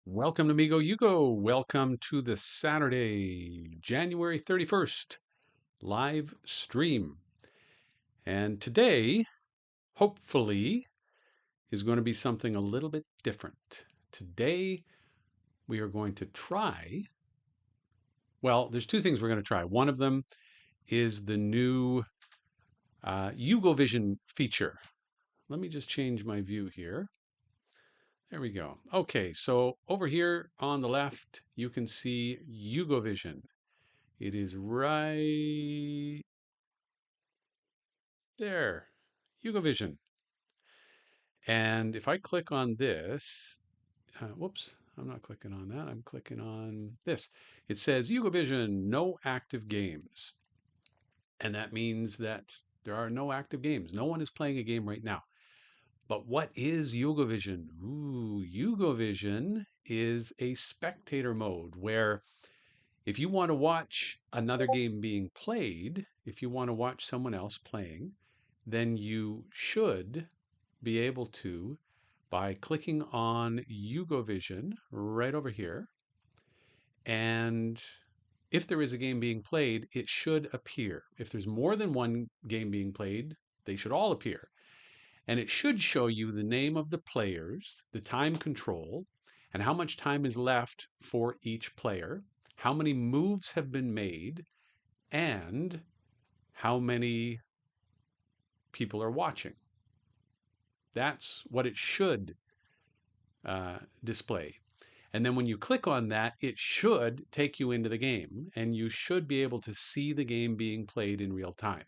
Welcome to Migoyugo. Welcome to the Saturday, January 31st live stream. And today, hopefully, is going to be something a little bit different. Today, we are going to try, well, there's two things we're going to try. One of them is the new Vision feature. Let me just change my view here. There we go. Okay, so over here on the left, you can see Vision. It is right there, Vision. And if I click on this, whoops, I'm not clicking on that. I'm clicking on this. It says Vision, no active games. And that means that there are no active games. No one is playing a game right now. But what is Vision? Ooh, Vision is a spectator mode where if you want to watch another game being played, if you want to watch someone else playing, then you should be able to by clicking on Vision right over here. And if there is a game being played, it should appear. If there's more than one game being played, they should all appear. And it should show you the name of the players, the time control, and how much time is left for each player, how many moves have been made, and how many people are watching. That's what it should display. And then when you click on that, it should take you into the game, and you should be able to see the game being played in real time.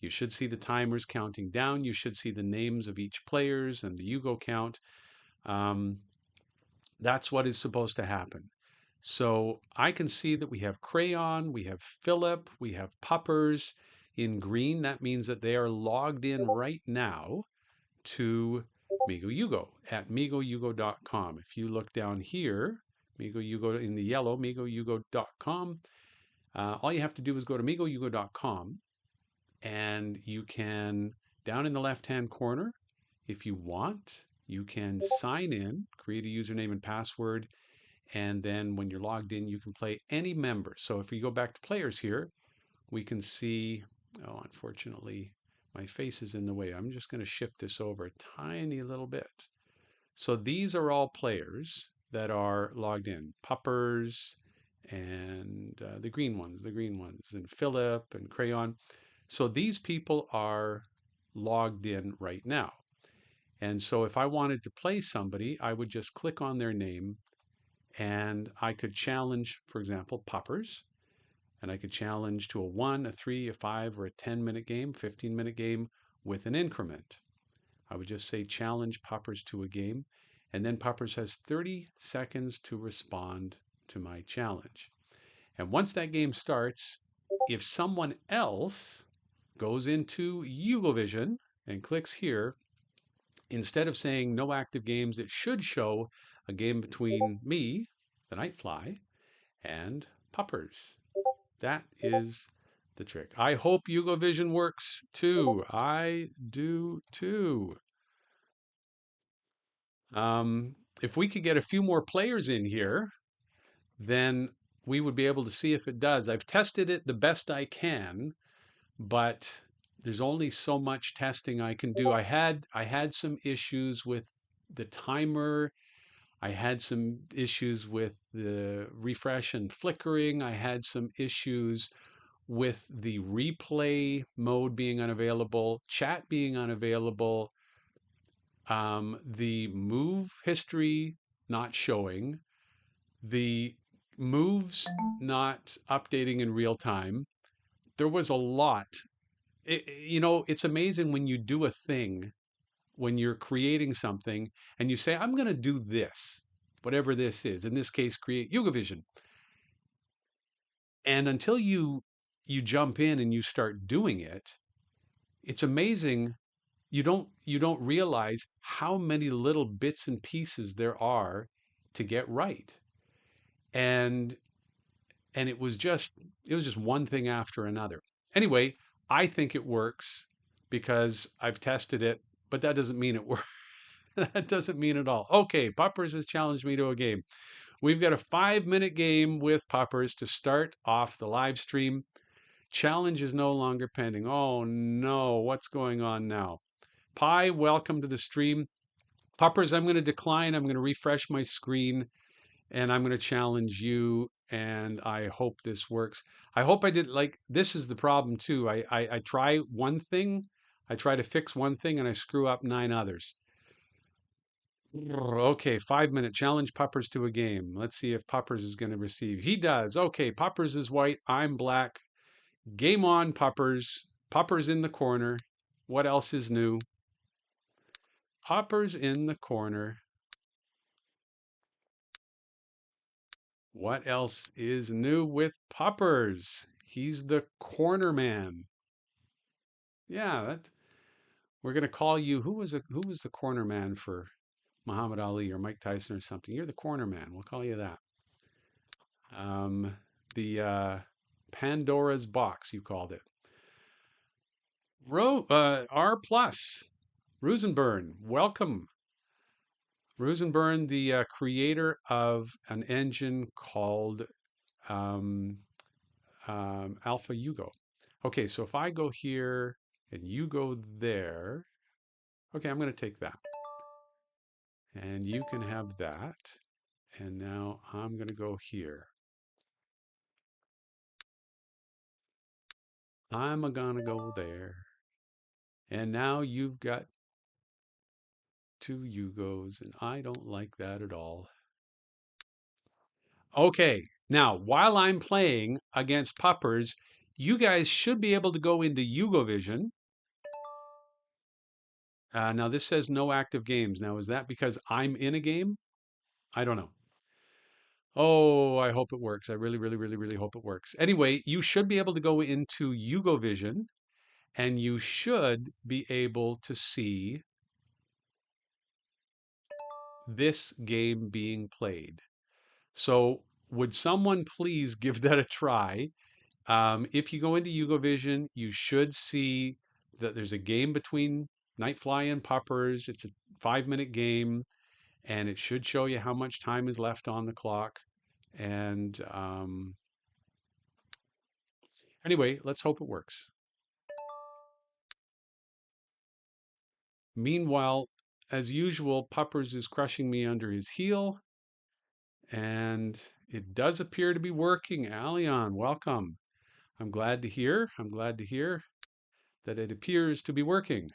You should see the timers counting down. You should see the names of each players and the Yugo count. Um, that's what is supposed to happen. So I can see that we have Crayon, we have Philip, we have Puppers in green. That means that they are logged in right now to Migoyugo at migoyugo.com. If you look down here, Migoyugo in the yellow, migoyugo.com, all you have to do is go to migoyugo.com and you can, down in the left-hand corner, if you want, you can sign in, create a username and password, and then when you're logged in, you can play any member. So if we go back to players here, we can see, oh, unfortunately, my face is in the way. I'm just going to shift this over a tiny little bit. So these are all players that are logged in. Puppers and the green ones, and Philip and Crayon. So these people are logged in right now. And so if I wanted to play somebody, I would just click on their name and I could challenge, for example, Puppers, and I could challenge to a 1, a 3, a 5, or a 10-minute game, 15-minute game with an increment. I would just say challenge Puppers to a game, and then Puppers has 30 seconds to respond to my challenge. And once that game starts, if someone else goes into Vision and clicks here, instead of saying no active games, it should show a game between me, the Nightfly, and Puppers. That is the trick. I hope Vision works too. I do too. If we could get a few more players in here, then we would be able to see if it does. I've tested it the best I can, but there's only so much testing I can do. I had some issues with the timer. I had some issues with the refresh and flickering. I had some issues with the replay mode being unavailable, chat being unavailable, the move history not showing, the moves not updating in real time. There was a lot. It's amazing when you do a thing, when you're creating something, and you say, I'm going to do this, whatever this is. In this case, create Vision. And until you jump in and you start doing it, it's amazing. You don't realize how many little bits and pieces there are to get right. And and it was just one thing after another. Anyway, I think it works because I've tested it, but that doesn't mean it works. That doesn't mean at all. Okay, Buppers has challenged me to a game. We've got a 5-minute game with Puppers to start off the live stream. Challenge is no longer pending. Oh no, what's going on now? Pi, welcome to the stream. Puppers, I'm going to decline. I'm going to refresh my screen and I'm going to challenge you. And I hope this works. I hope I did like this is the problem too. I try one thing, I try to fix one thing, and I screw up 9 others. Okay, 5-minute challenge Puppers to a game. Let's see if Puppers is going to receive. He does. Okay, Puppers is white. I'm black. Game on, Puppers. Puppers in the corner. What else is new? Puppers in the corner. What else is new with Puppers? He's the corner man. Yeah, that we're gonna call you. Who was the corner man for Muhammad Ali or Mike Tyson or something? You're the corner man. We'll call you that. Um, the Pandora's box, you called it. R plus Rosenburn, welcome. Rosenburn, the creator of an engine called um, AlphaYugo. Okay, so if I go here and you go there, okay, I'm going to take that. And you can have that. And now I'm going to go here. I'm going to go there. And now you've got 2 Yugos, and I don't like that at all. Okay, now while I'm playing against Puppers, you guys should be able to go into Yugovision. Now this says no active games. Now is that because I'm in a game? I don't know. Oh, I hope it works. I really, really, really, really hope it works. Anyway, you should be able to go into Yugovision and you should be able to see this game being played. So would someone please give that a try? If you go into Yugovision, you should see that there's a game between Nightfly and Puppers. It's a 5-minute game, and it should show you how much time is left on the clock. And anyway, let's hope it works. Meanwhile, as usual, Puppers is crushing me under his heel, and it does appear to be working. Alion, welcome. I'm glad to hear. I'm glad to hear that it appears to be working.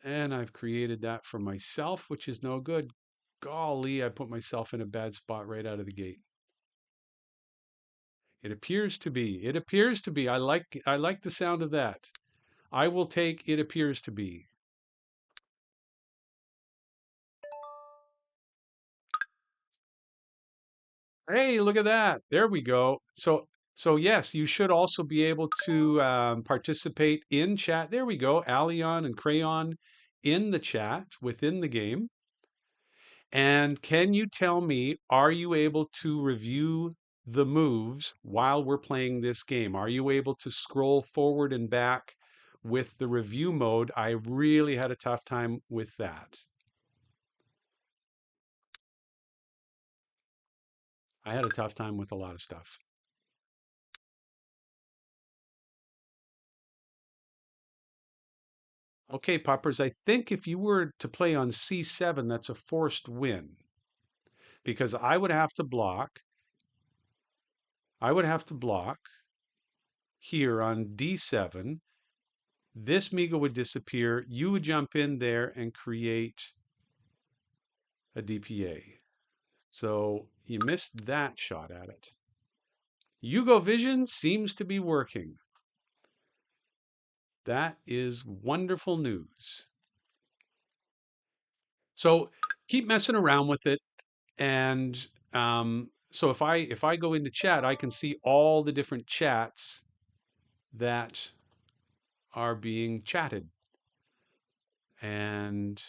And I've created that for myself, which is no good. Golly, I put myself in a bad spot right out of the gate. It appears to be. It appears to be. I like the sound of that. I will take it appears to be. Hey, look at that. There we go. So yes, you should also be able to participate in chat. There we go. Alion and Crayon in the chat within the game. And can you tell me, are you able to review the moves while we're playing this game? Are you able to scroll forward and back with the review mode? I really had a tough time with that. I had a tough time with a lot of stuff. Okay, Poppers, I think if you were to play on C7, that's a forced win because I would have to block. I would have to block here on D7. This Migo would disappear. You would jump in there and create a DPA. So you missed that shot at it. Yugo Vision seems to be working. That is wonderful news. So keep messing around with it, and so if I go into chat, I can see all the different chats that are being chatted, and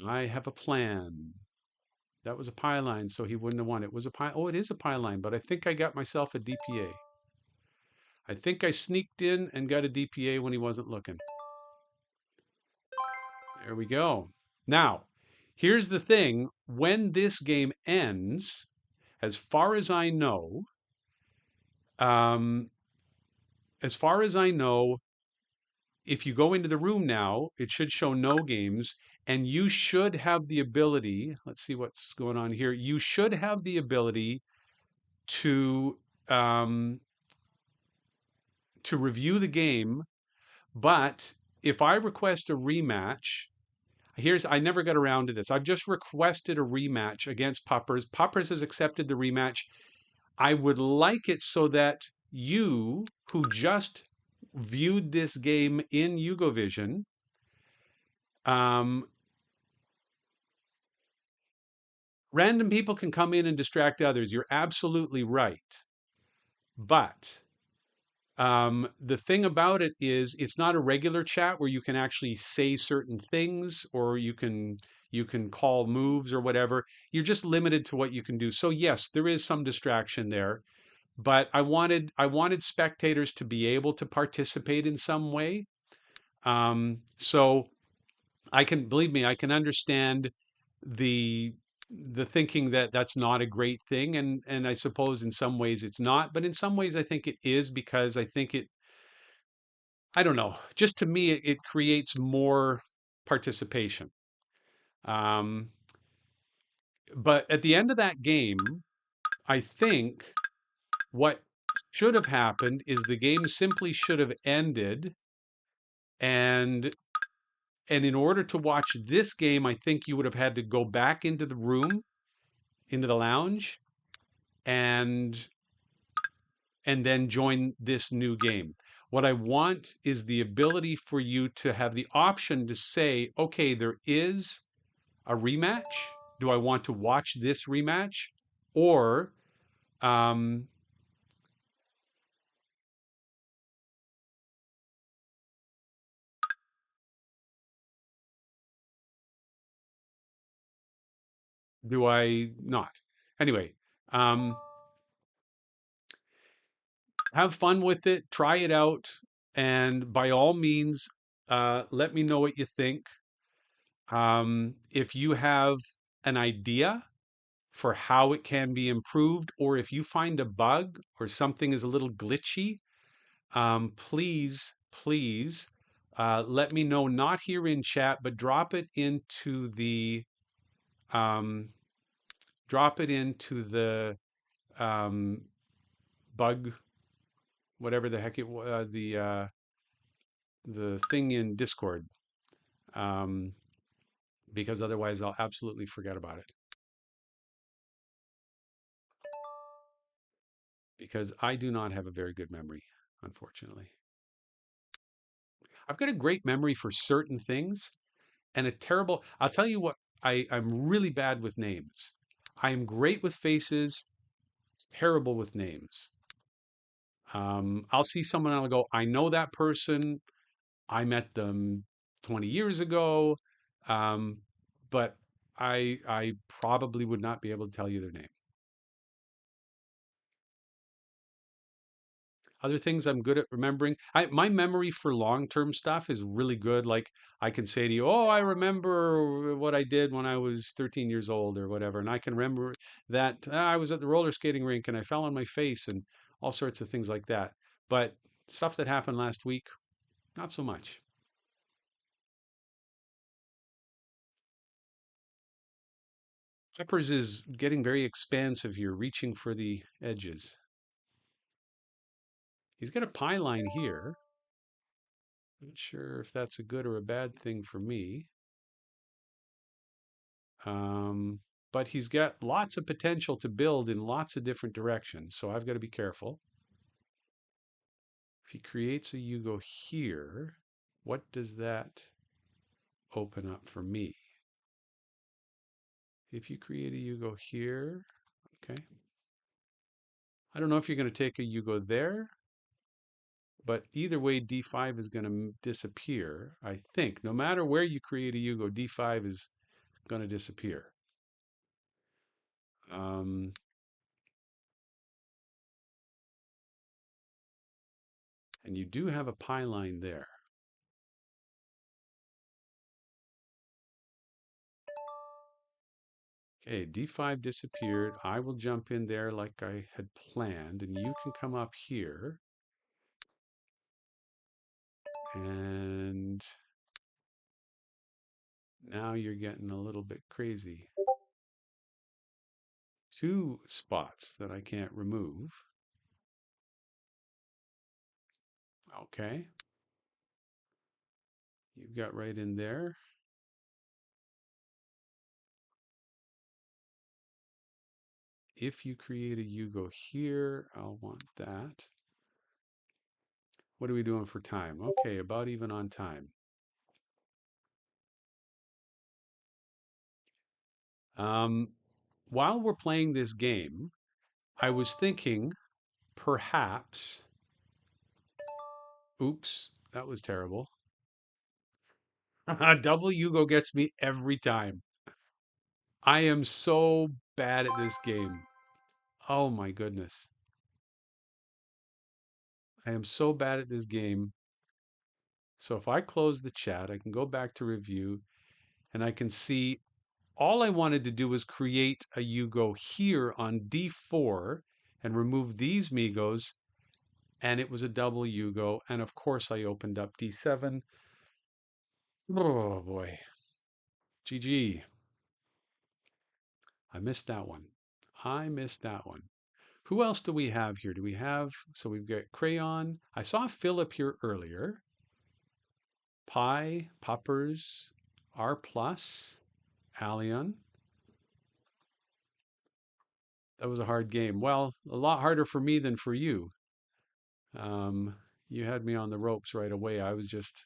I have a plan. That was a pylon, so he wouldn't have won. It was a pylon. Oh, it is a pylon, but I think I got myself a DPA. I think I sneaked in and got a DPA when he wasn't looking. There we go. Now, here's the thing. When this game ends, as far as I know, um, as far as I know, if you go into the room now, it should show no games, and you should have the ability. Let's see what's going on here. You should have the ability to um, to review the game, but if I request a rematch, I never got around to this. I've just requested a rematch against Puppers. Puppers has accepted the rematch. I would like it so that you, who just viewed this game in Yugovision, um, random people can come in and distract others. You're absolutely right. But the thing about it is, it's not a regular chat where you can actually say certain things or you can call moves or whatever. You're just limited to what you can do. So yes, there is some distraction there, but I wanted spectators to be able to participate in some way. So I can believe me, I can understand the the thinking that that's not a great thing, and I suppose in some ways it's not, but in some ways I think it is because I think it I don't know. Just to me, it creates more participation. Um, but at the end of that game, I think what should have happened is the game simply should have ended, and and in order to watch this game, I think you would have had to go back into the room, into the lounge, and and then join this new game. What I want is the ability for you to have the option to say, okay, there is a rematch? Do I want to watch this rematch? Or um, do I not? Anyway, um, have fun with it, try it out, and by all means, let me know what you think. If you have an idea for how it can be improved, or if you find a bug or something is a little glitchy, please let me know, not here in chat, but um, drop it into the um, bug, whatever the heck the thing in Discord, um, because otherwise I'll absolutely forget about it. Because I do not have a very good memory, unfortunately. I've got a great memory for certain things, and a terrible. I'll tell you what. I'm really bad with names. I am great with faces, terrible with names. I'll see someone and I'll go, I know that person. I met them 20 years ago, um, but I probably would not be able to tell you their name. Other things I'm good at remembering. My memory for long-term stuff is really good. Like I can say to you, "Oh, I remember what I did when I was 13 years old or whatever," and I can remember that I was at the roller skating rink and I fell on my face and all sorts of things like that. But stuff that happened last week, not so much. Peppers is getting very expansive here, reaching for the edges. He's got a pie line here. Not sure if that's a good or a bad thing for me. Um, but he's got lots of potential to build in lots of different directions. So I've got to be careful. If he creates a Yugo here, what does that open up for me? If you create a Yugo here, okay. I don't know if you're going to take a Yugo there, but either way, d5 is going to disappear, I think. No matter where you create a Yugo, d5 is going to disappear. Um, and you do have a pie line there. Okay, D5 disappeared. I will jump in there like I had planned, and you can come up here. And now you're getting a little bit crazy. Two spots that I can't remove. Okay, you've got right in there. If you create a Yugo here, I'll want that. What are we doing for time? Okay, about even on time. Um, while we're playing this game, I was thinking perhaps, oops, that was terrible. Double Yugo gets me every time. I am so bad at this game. Oh my goodness. I am so bad at this game. So if I close the chat, I can go back to review and I can see all I wanted to do was create a Yugo here on D4 and remove these Migos, and it was a double Yugo. And of course, I opened up D7. Oh boy. GG. I missed that one. I missed that one. Who else do we have here? Do we have, so we've got Crayon. I saw Philip here earlier. Pi, Puppers, R plus, Allion. That was a hard game. Well, a lot harder for me than for you. Um, you had me on the ropes right away. I was just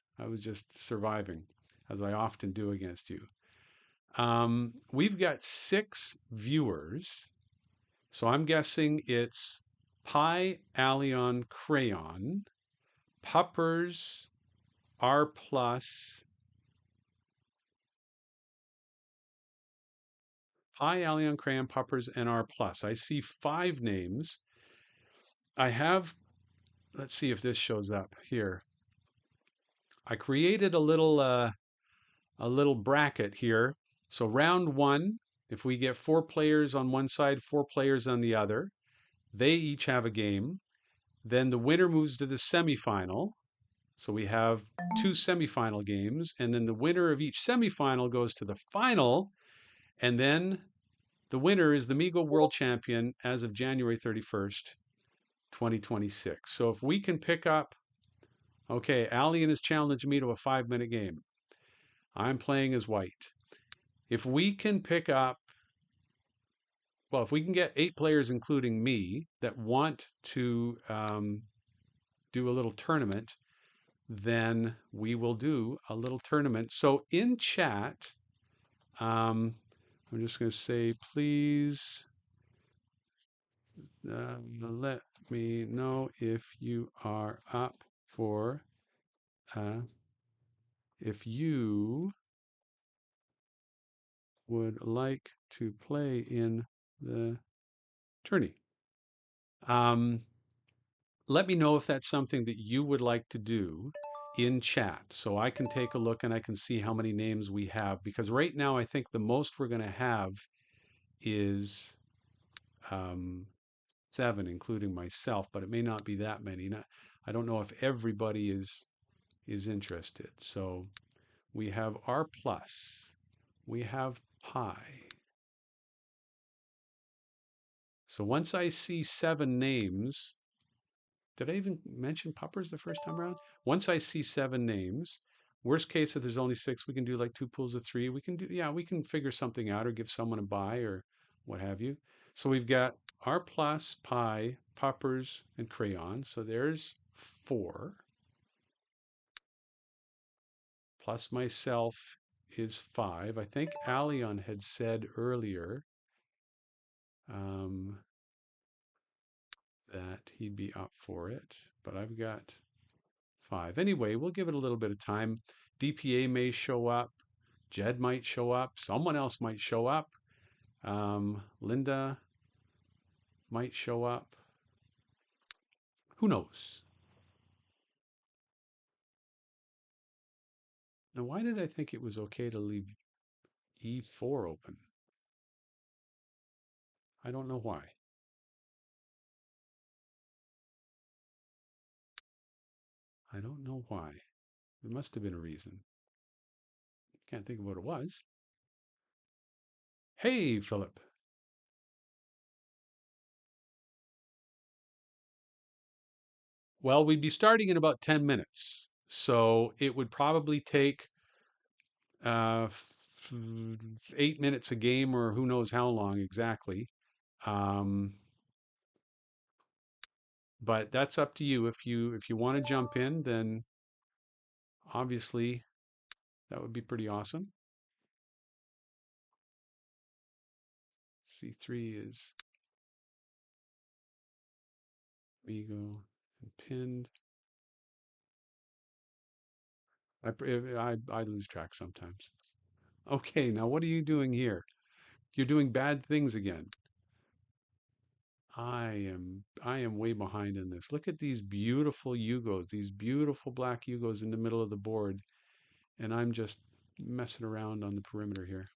surviving, as I often do against you. We've got 6 viewers, so I'm guessing it's Pi, Allion, Crayon, Puppers, R plus, Pi, Allion, Crayon, Puppers, and R plus. I see 5 names. I have, let's see if this shows up here. I created a little bracket here. So round one, if we get 4 players on one side, 4 players on the other, they each have a game. Then the winner moves to the semifinal. So we have 2 semifinal games, and then the winner of each semifinal goes to the final, and then the winner is the Migo World Champion as of January 31st, 2026. So if we can pick up, okay, Alien has challenged me to a 5-minute game. I'm playing as white. If we can pick up, well, if we can get 8 players, including me, that want to do a little tournament, then we will do a little tournament. So in chat, um, I'm just going to say, please let me know if you are up for, if you would like to play in the tourney. Um, Let me know if that's something that you would like to do in chat so I can take a look and I can see how many names we have. Because right now, I think the most we're going to have is um, 7, including myself, but it may not be that many. I don't know if everybody is interested. So we have R plus, we have pi. So once I see 7 names, did I even mention puppers the first time around? Once I see 7 names, worst case, if there's only 6, we can do like 2 pools of 3. We can do, yeah, we can figure something out or give someone a buy or what have you. So we've got R plus, pi, puppers, and crayon. So there's 4. Plus myself is 5. I think Alion had said earlier um, that he'd be up for it, but I've got 5. Anyway, we'll give it a little bit of time. DPA may show up. Jed might show up. Someone else might show up. Linda might show up. Who knows? Now, why did I think it was okay to leave E4 open? I don't know why. I don't know why. There must have been a reason. Can't think of what it was. Hey, Philip. Well, we'd be starting in about 10 minutes. So it would probably take uh, 8 minutes a game, or who knows how long exactly. Um, but that's up to you. If you want to jump in, then obviously that would be pretty awesome. C3 is Migo and pinned. I lose track sometimes. Okay, now what are you doing here? You're doing bad things again. I am way behind in this. Look at these beautiful Yugos, these beautiful black Yugos in the middle of the board, and I'm just messing around on the perimeter here.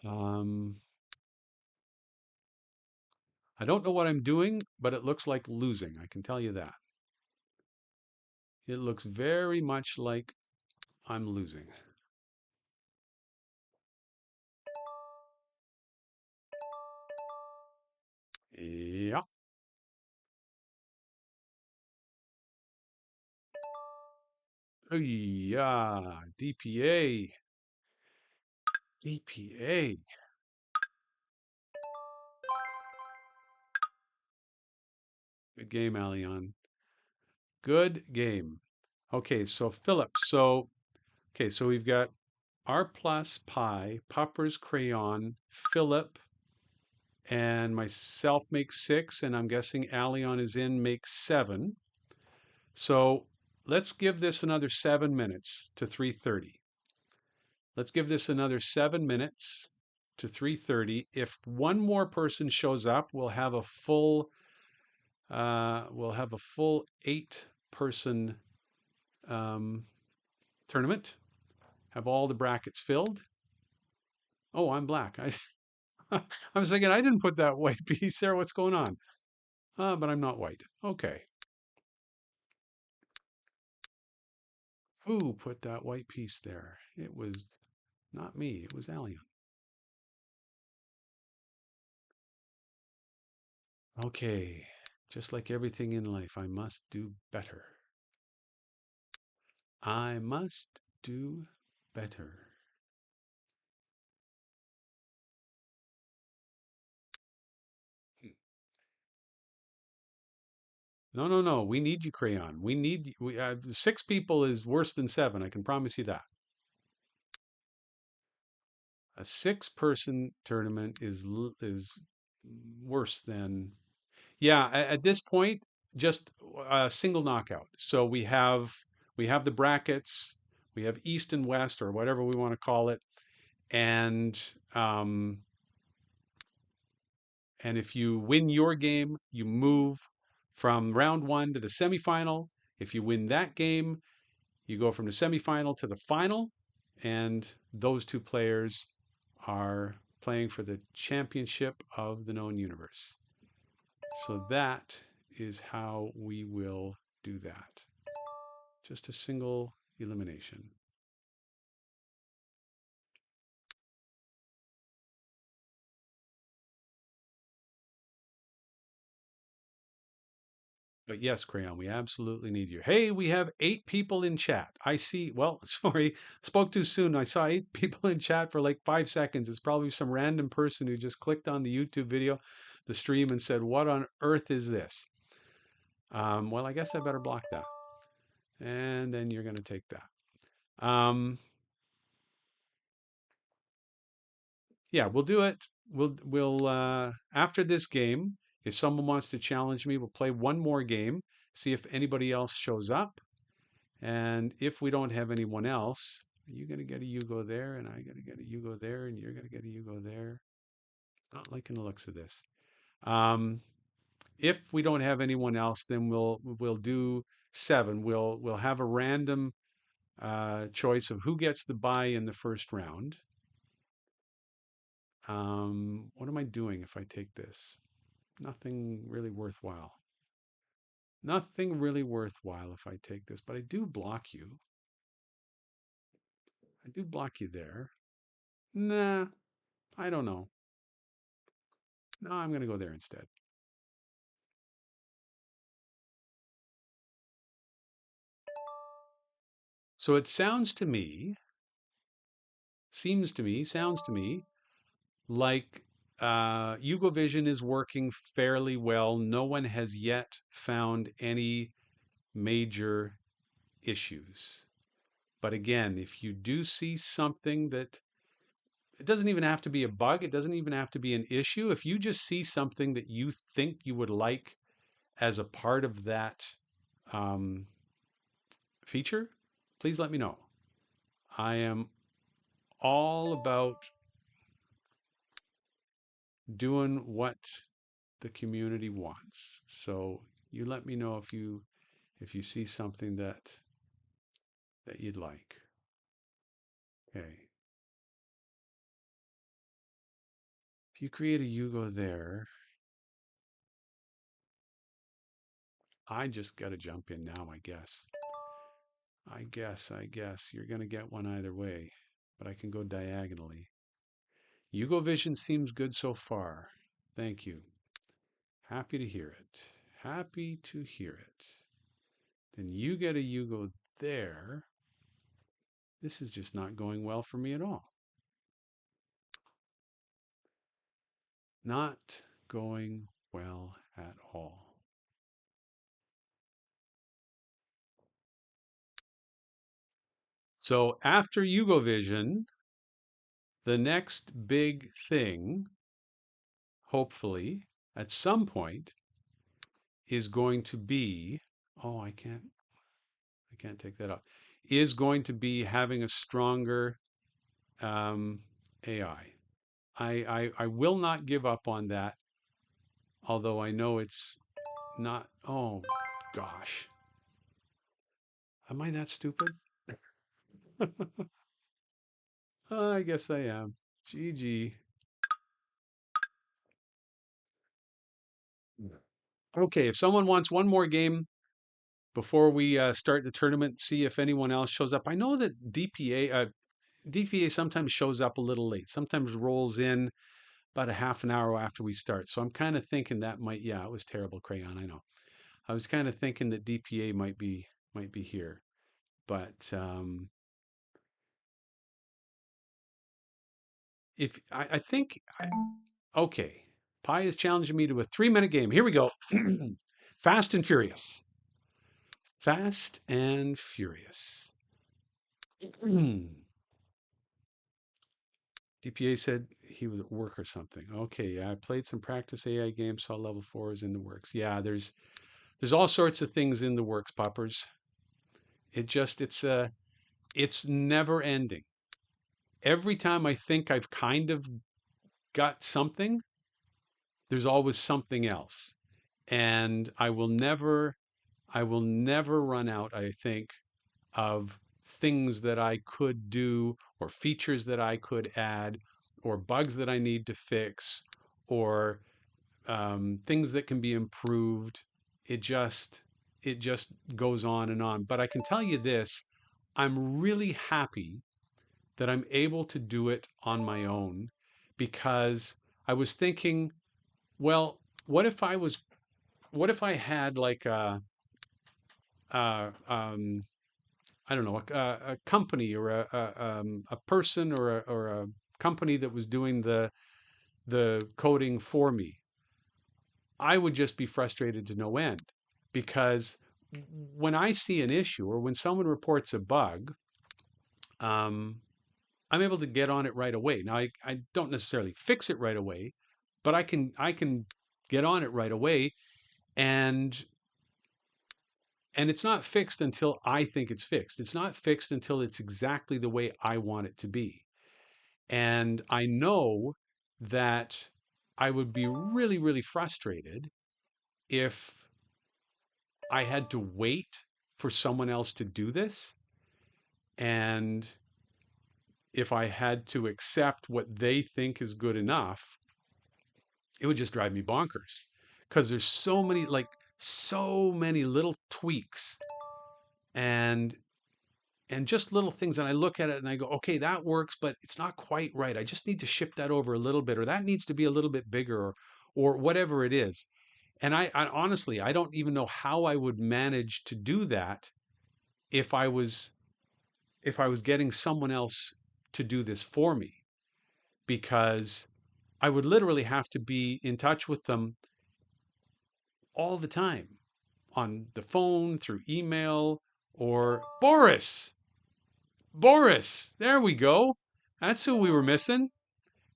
Um, I don't know what I'm doing, but it looks like losing. I can tell you that. It looks very much like I'm losing. Yeah. Oh yeah. DPA. DPA. Good game, Alion. Good game. Okay, so Philip. So we've got R plus pi, Popper's crayon, Philip, and myself makes 6, and I'm guessing Allion is in makes 7. So let's give this another 7 minutes to 3:30. Let's give this another 7 minutes to 3:30. If one more person shows up, we'll have a full 8-person um, tournament. Have all the brackets filled. Oh, I'm black. I was thinking I didn't put that white piece there. What's going on? But I'm not white. Okay. Who put that white piece there? It was not me. It was Alien. Okay. Just like everything in life, I must do better. I must do better. No, no, no. We need you, Crayon. We 6 people is worse than 7. I can promise you that. A 6-person tournament is worse than, yeah, at this point, just a single knockout. So we have the brackets, we have East and West or whatever we want to call it, and um, and if you win your game, you move from round one to the semifinal. If you win that game, you go from the semifinal to the final, and those two players are playing for the championship of the known universe. So that is how we will do that. Just a single elimination. But yes, Crayon, we absolutely need you. Hey, we have 8 people in chat. I see. Well, sorry, spoke too soon. I saw 8 people in chat for like 5 seconds. It's probably some random person who just clicked on the YouTube video, the stream, and said, "What on earth is this?" Well, I guess I better block that. And then you're going to take that. Yeah, we'll do it. We'll after this game, if someone wants to challenge me, we'll play one more game, see if anybody else shows up. And if we don't have anyone else, you're gonna get a Yugo there, and I gotta get a Yugo there, and you're gonna get a Yugo there. Not liking the looks of this. Um, if we don't have anyone else, then we'll do 7. We'll have a random choice of who gets the bye in the first round. What am I doing if I take this? Nothing really worthwhile. Nothing really worthwhile if I take this, but I do block you. I do block you there. Nah, I don't know. No, I'm going to go there instead. So it sounds to me, seems to me, sounds to me like Yugo Vision is working fairly well. No one has yet found any major issues. But again, if you do see something that it doesn't even have to be a bug, it doesn't even have to be an issue. If you just see something that you think you would like as a part of that um, feature, please let me know. I am all about doing what the community wants. So you let me know if you see something that you'd like. Okay. If you create a Yugo there, I just got to jump in now, I guess. I guess you're going to get one either way, but I can go diagonally. Yugo Vision seems good so far. Thank you. Happy to hear it. Happy to hear it. Then you get a Yugo there. This is just not going well for me at all. Not going well at all. So after Yugo Vision, the next big thing, hopefully, at some point, is going to be, oh, I can't take that out, is going to be having a stronger um, AI. I will not give up on that, although I know it's not. Oh, gosh. Am I that stupid? I guess I am. GG. Okay, if someone wants one more game before we start the tournament, see if anyone else shows up. I know that DPA sometimes shows up a little late, sometimes rolls in about a half an hour after we start. So I'm kind of thinking that might, yeah, it was terrible, Crayon. I know. I was kind of thinking that DPA might be here, but if I think okay, Pi is challenging me to a 3-minute game. Here we go. Fast and Furious. Fast and Furious. DPA said he was at work or something. Okay, yeah, I played some practice AI games, saw level 4 is in the works. Yeah, there's all sorts of things in the works, poppers. It's never ending. Every time I think I've kind of got something, there's always something else. And I will never run out, I think, of things that I could do or features that I could add or bugs that I need to fix or things that can be improved. It just it just goes on and on. But I can tell you this, I'm really happy that I'm able to do it on my own because I was thinking, well, what if I had like a I don't know, a company or a person or a company that was doing the coding for me. I would just be frustrated to no end because when I see an issue or when someone reports a bug, um, I'm able to get on it right away. Now, I don't necessarily fix it right away, but I can get on it right away, and it's not fixed until I think it's fixed. It's not fixed until it's exactly the way I want it to be. And I know that I would be really, really frustrated if I had to wait for someone else to do this. And if I had to accept what they think is good enough, it would just drive me bonkers because there's so many little tweaks and just little things, and I look at it and I go, okay, that works, but it's not quite right. I just need to shift that over a little bit, or that needs to be a little bit bigger, or whatever it is. And I honestly, I don't even know how I would manage to do that if I was getting someone else to do this for me, because I would literally have to be in touch with them all the time on the phone, through email, or Boris, there we go. That's who we were missing.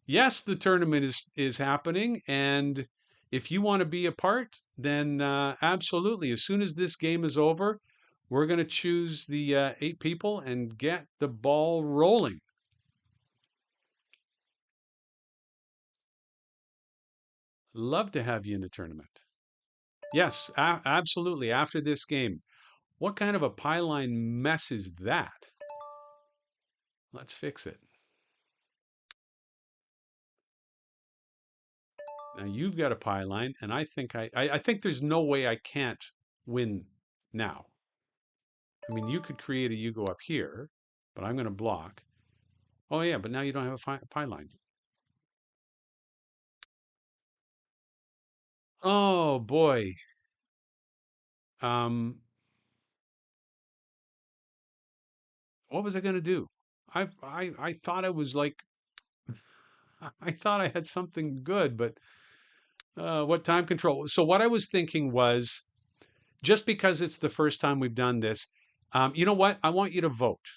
Yes, the tournament is happening, and if you want to be a part, then absolutely. As soon as this game is over, we're going to choose the 8 people and get the ball rolling. Love to have you in the tournament. Yes, absolutely. After this game, what kind of a pieline mess is that? Let's fix it. Now you've got a pieline, and I think I think there's no way I can't win now. I mean, you could create a Yugo up here, but I'm going to block. Oh yeah, but now you don't have a pieline. Oh boy. Um, what was I going to do? I thought I was like I thought I had something good, but what time control? So what I was thinking was, just because it's the first time we've done this, you know what? I want you to vote.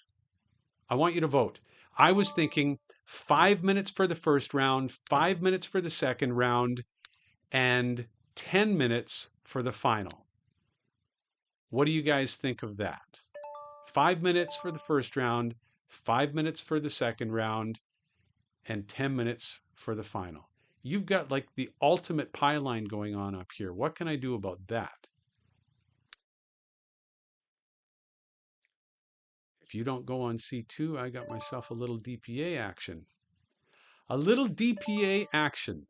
I want you to vote. I was thinking 5 minutes for the first round, 5 minutes for the second round, and 10 minutes for the final. What do you guys think of that? 5 minutes for the first round, 5 minutes for the second round, and 10 minutes for the final. You've got like the ultimate pie line going on up here. What can I do about that? If you don't go on C2, I got myself a little DPA action. A little DPA action.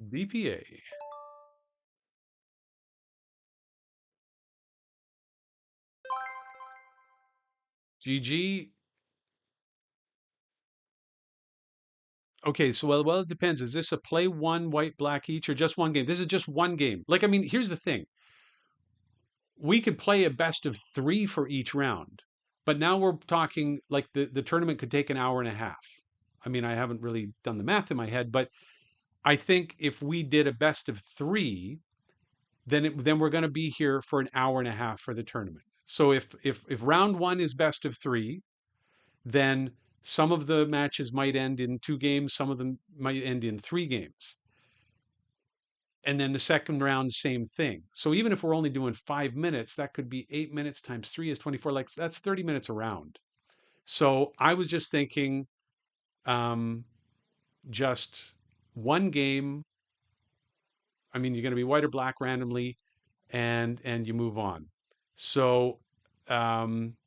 DPA. GG. Okay, so well, it depends. Is this a play one white, black each, or just one game? This is just one game. Like, I mean, here's the thing. We could play a best of 3 for each round, but now we're talking like the tournament could take an hour and a half. I mean, I haven't really done the math in my head, but I think if we did a best of 3, then we're going to be here for an hour and a half for the tournament. So if round 1 is best of 3, then some of the matches might end in 2 games, some of them might end in 3 games. And then the second round, same thing. So even if we're only doing 5 minutes, that could be 8 minutes times 3 is 24. Like that's 30 minutes a round. So I was just thinking, um, just one game. I mean, you're going to be white or black randomly, and you move on. So, um,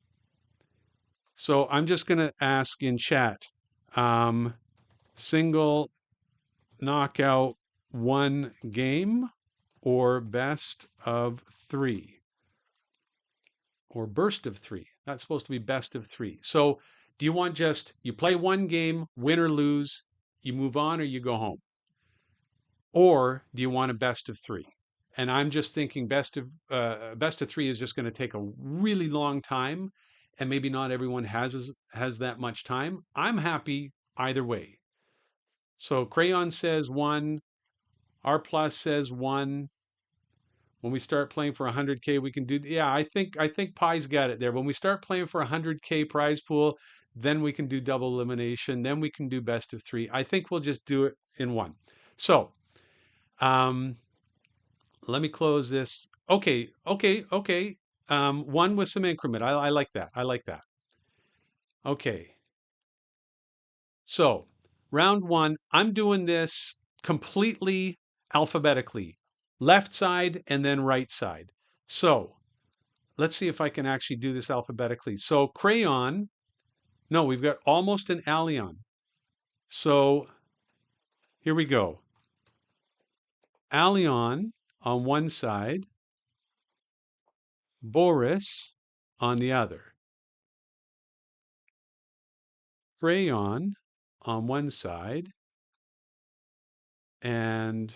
so I'm just going to ask in chat, um, single knockout one game or best of 3 or burst of 3. That's supposed to be best of 3. So do you want just you play one game, win or lose, you move on or you go home? Or do you want a best of 3? And I'm just thinking best of 3 is just going to take a really long time, and maybe not everyone has that much time. I'm happy either way. So Crayon says 1, R plus says 1. When we start playing for 100K, we can do. Yeah, I think Pi's got it there. When we start playing for 100K prize pool, then we can do double elimination. Then we can do best of 3. I think we'll just do it in one. So, um, let me close this. Okay. One with some increment. I like that. I like that. Okay. So, round 1, I'm doing this completely alphabetically, left side and then right side. So let's see if I can actually do this alphabetically. So crayon, no, we've got almost an allion. So here we go. Allion on one side, Boris on the other. Crayon on one side, and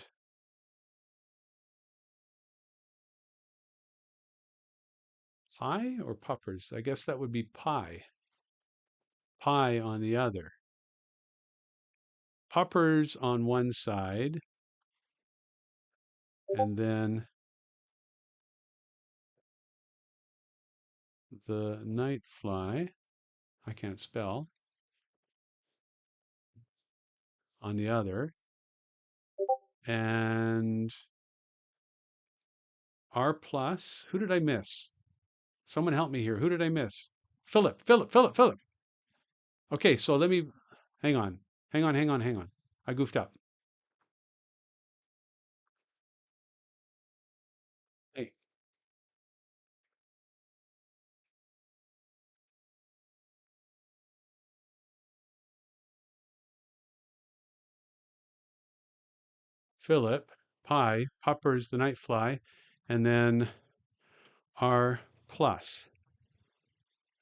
pie or puppers? I guess that would be pie. Pie on the other. Puppers on one side, and then the night fly, I can't spell, on the other. And R plus, who did I miss? Someone help me here. Who did I miss? Philip. Okay, so let me, hang on. Hang on. I goofed up. Hey, Philip, pi, puppers, the night fly, and then R plus,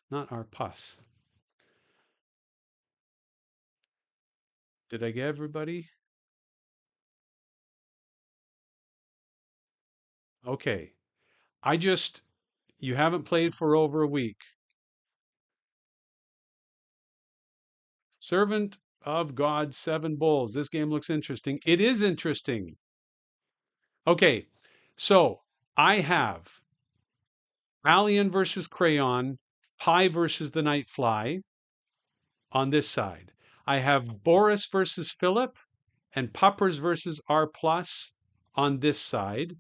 not R plus. Did I get everybody? Okay. You haven't played for over a week. Servant of God, seven bowls. This game looks interesting. It is interesting. Okay. So I have Alien versus Crayon, Pi versus the Nightfly on this side. I have Boris versus Philip and Puppers versus R plus on this side.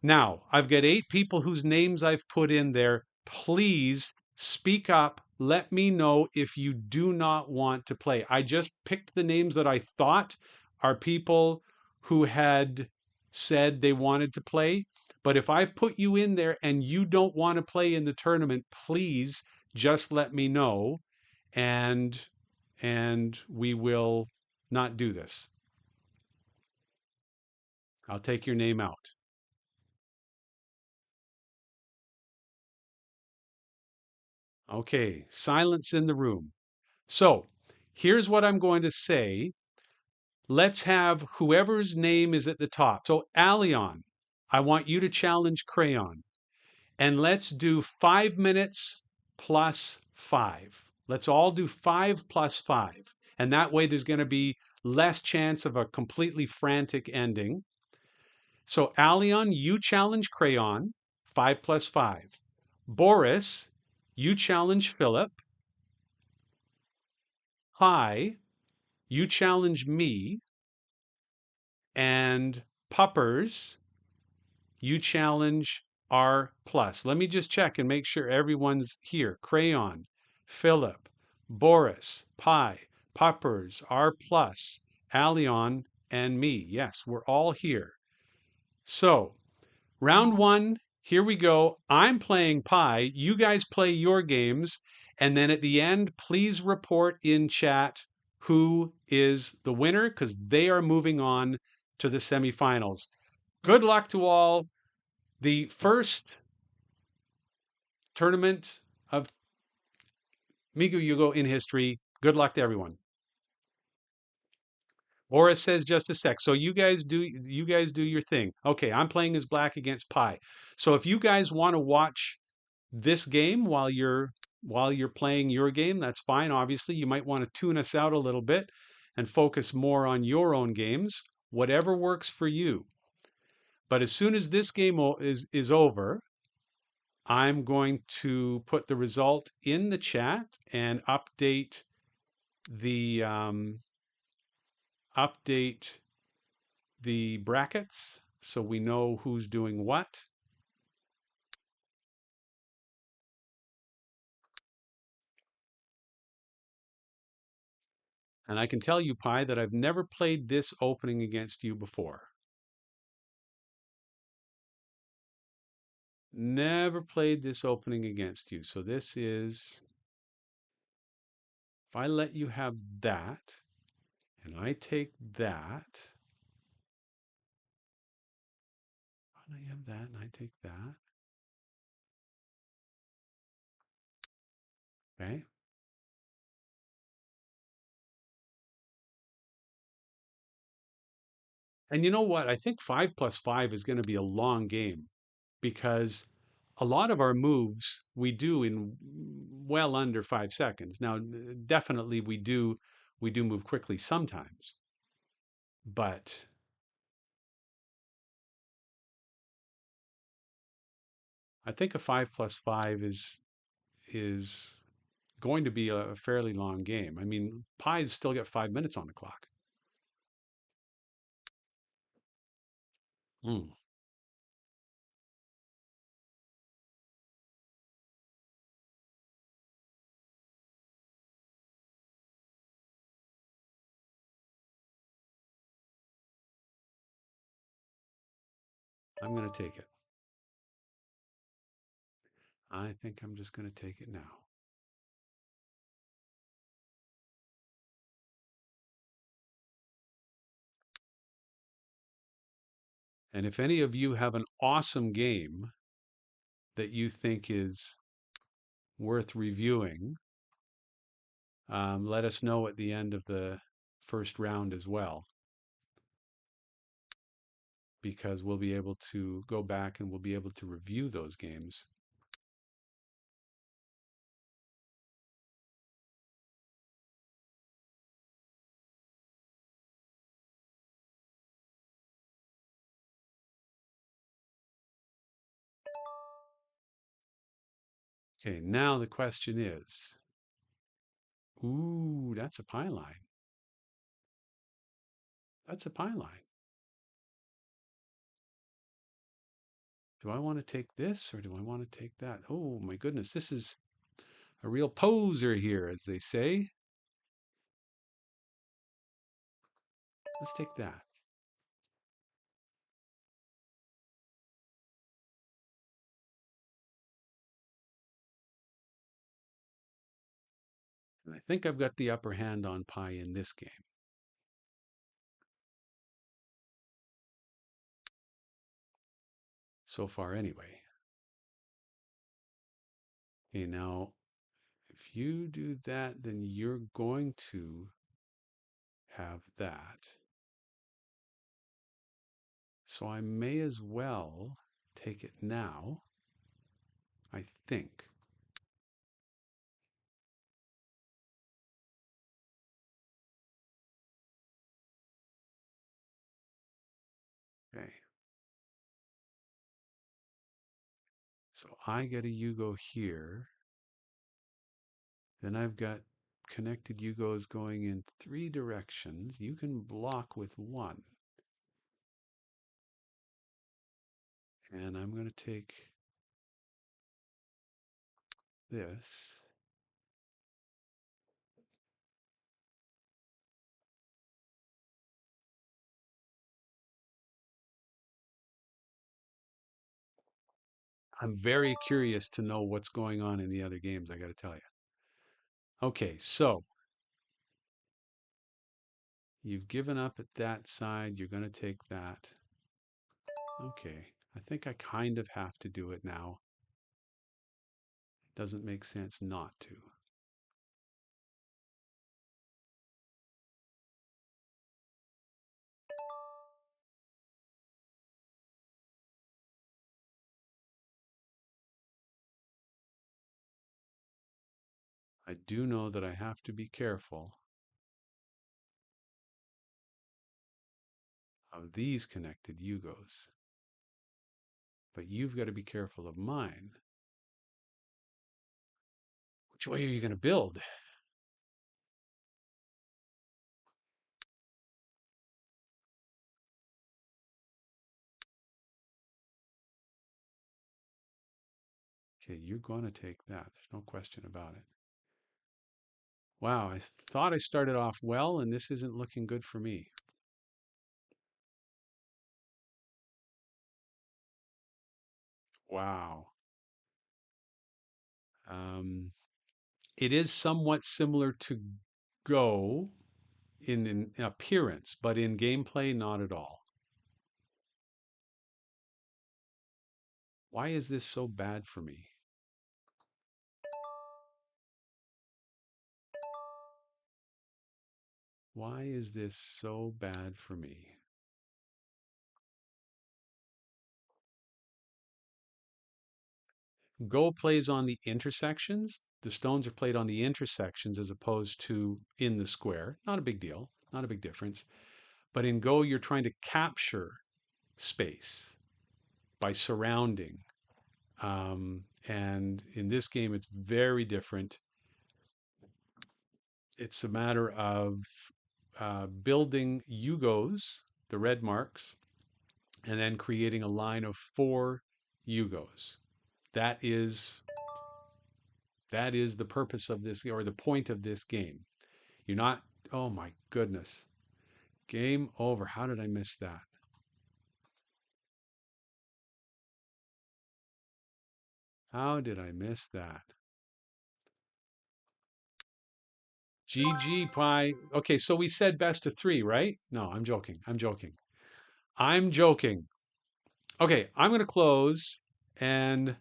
Now, I've got 8 people whose names I've put in there. Please speak up. Let me know if you do not want to play. I just picked the names that I thought are people who had said they wanted to play. But if I've put you in there and you don't want to play in the tournament, please just let me know and we will not do this. I'll take your name out. Okay, silence in the room. So here's what I'm going to say. Let's have whoever's name is at the top. So, Allion, I want you to challenge Crayon. And let's do 5 minutes plus 5. Let's all do 5 plus 5. And that way there's going to be less chance of a completely frantic ending. So, Allion, you challenge Crayon, 5 plus 5. Boris, you challenge Philip. Hi, you challenge me. And Puppers, you challenge R plus. Let me just check and make sure everyone's here. Crayon, Philip, Boris, Pi, Puppers, R plus, Allion, and me. Yes, we're all here. So round one, here we go. I'm playing Pi. You guys play your games. And then at the end, please report in chat who is the winner because they are moving on to the semifinals. Good luck to all. The first tournament of Migoyugo in history. Good luck to everyone. Boris says just a sec. So you guys do your thing. Okay, I'm playing as black against Pi. So if you guys want to watch this game while you're playing your game, that's fine. Obviously, you might want to tune us out a little bit and focus more on your own games, whatever works for you. But as soon as this game is over, I'm going to put the result in the chat and the um, update the brackets so we know who's doing what. And I can tell you, Pi, that I've never played this opening against you before. Never played this opening against you. So this is, if I let you have that, and I take that, I let you have that, and I take that, okay? And you know what? I think 5 plus 5 is going to be a long game because a lot of our moves we do in well under 5 seconds. Now, definitely we do move quickly sometimes, but I think a 5 plus 5 is going to be a fairly long game. I mean, Pies still got 5 minutes on the clock. Mm, I'm going to take it. I think I'm just going to take it now. And if any of you have an awesome game that you think is worth reviewing, let us know at the end of the first round as well, because we'll be able to go back and we'll be able to review those games. Okay, now the question is, ooh, that's a pie line. That's a pie line. Do I want to take this or do I want to take that? Oh my goodness, this is a real poser here, as they say. Let's take that. And I think I've got the upper hand on pie in this game. So far, anyway. Okay, now, if you do that, then you're going to have that. So I may as well take it now, I think. Okay, so I get a Yugo here. Then I've got connected Yugos going in 3 directions. You can block with one. And I'm going to take this. I'm very curious to know what's going on in the other games, I got to tell you. Okay, so you've given up at that side. You're going to take that. Okay, I think I kind of have to do it now. It doesn't make sense not to. I do know that I have to be careful of these connected Yugos, but you've got to be careful of mine. Which way are you going to build? Okay, you're going to take that. There's no question about it. Wow, I thought I started off well, and this isn't looking good for me. Wow. Um, it is somewhat similar to Go in appearance, but in gameplay, not at all. Why is this so bad for me? Why is this so bad for me? Go plays on the intersections. The stones are played on the intersections as opposed to in the square. Not a big deal, not a big difference. But in Go, you're trying to capture space by surrounding. And in this game, it's very different. It's a matter of building Yugos, the red marks, and then creating a line of four Yugos. That is that is the purpose of this or the point of this game. You're not, oh my goodness. Game over. How did I miss that? How did I miss that? GG Pie. Okay, so we said best of three, right? No, I'm joking. I'm joking. I'm joking. Okay, I'm going to close and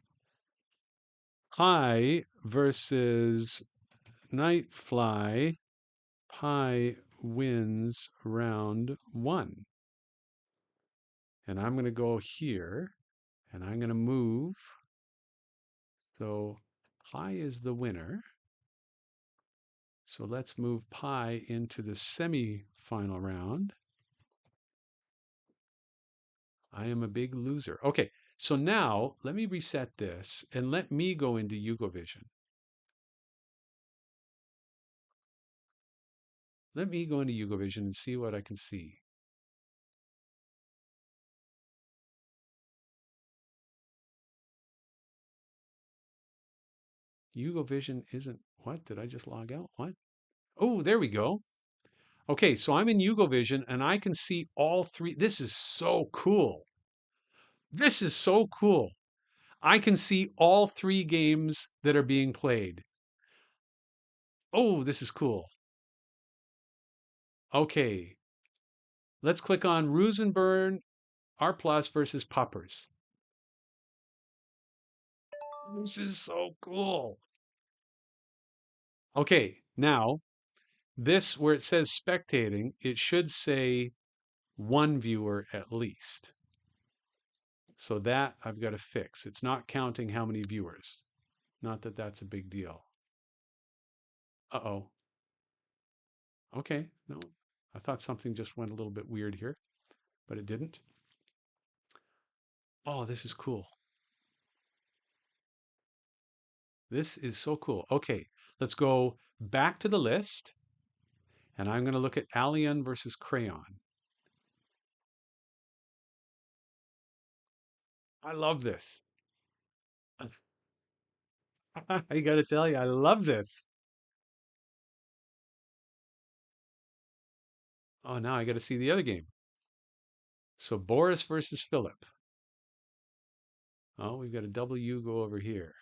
Pi versus Nightfly. Pi wins round one. And I'm going to go here and I'm going to move. So Pi is the winner. So let's move Pi into the semi-final round. I am a big loser. Okay, so now let me reset this and let me go into Yugovision. Let me go into Yugovision and see what I can see. Yugovision isn't, what? Did I just log out? What? Oh, there we go. Okay, so I'm in Yugovision and I can see all three. This is so cool. This is so cool. I can see all three games that are being played. Oh, this is cool. Okay, let's click on Rosenborn R Plus versus Poppers. This is so cool. Okay, now this where it says spectating, it should say one viewer at least. So that I've got to fix. It's not counting how many viewers. Not that that's a big deal. Uh-oh. Okay, no. I thought something just went a little bit weird here, but it didn't. Oh, this is cool. This is so cool. Okay, let's go back to the list, and I'm going to look at Alien versus Crayon. I love this. I got to tell you, I love this. Oh, now I got to see the other game. So Boris versus Philip. Oh, we've got a double U go over here.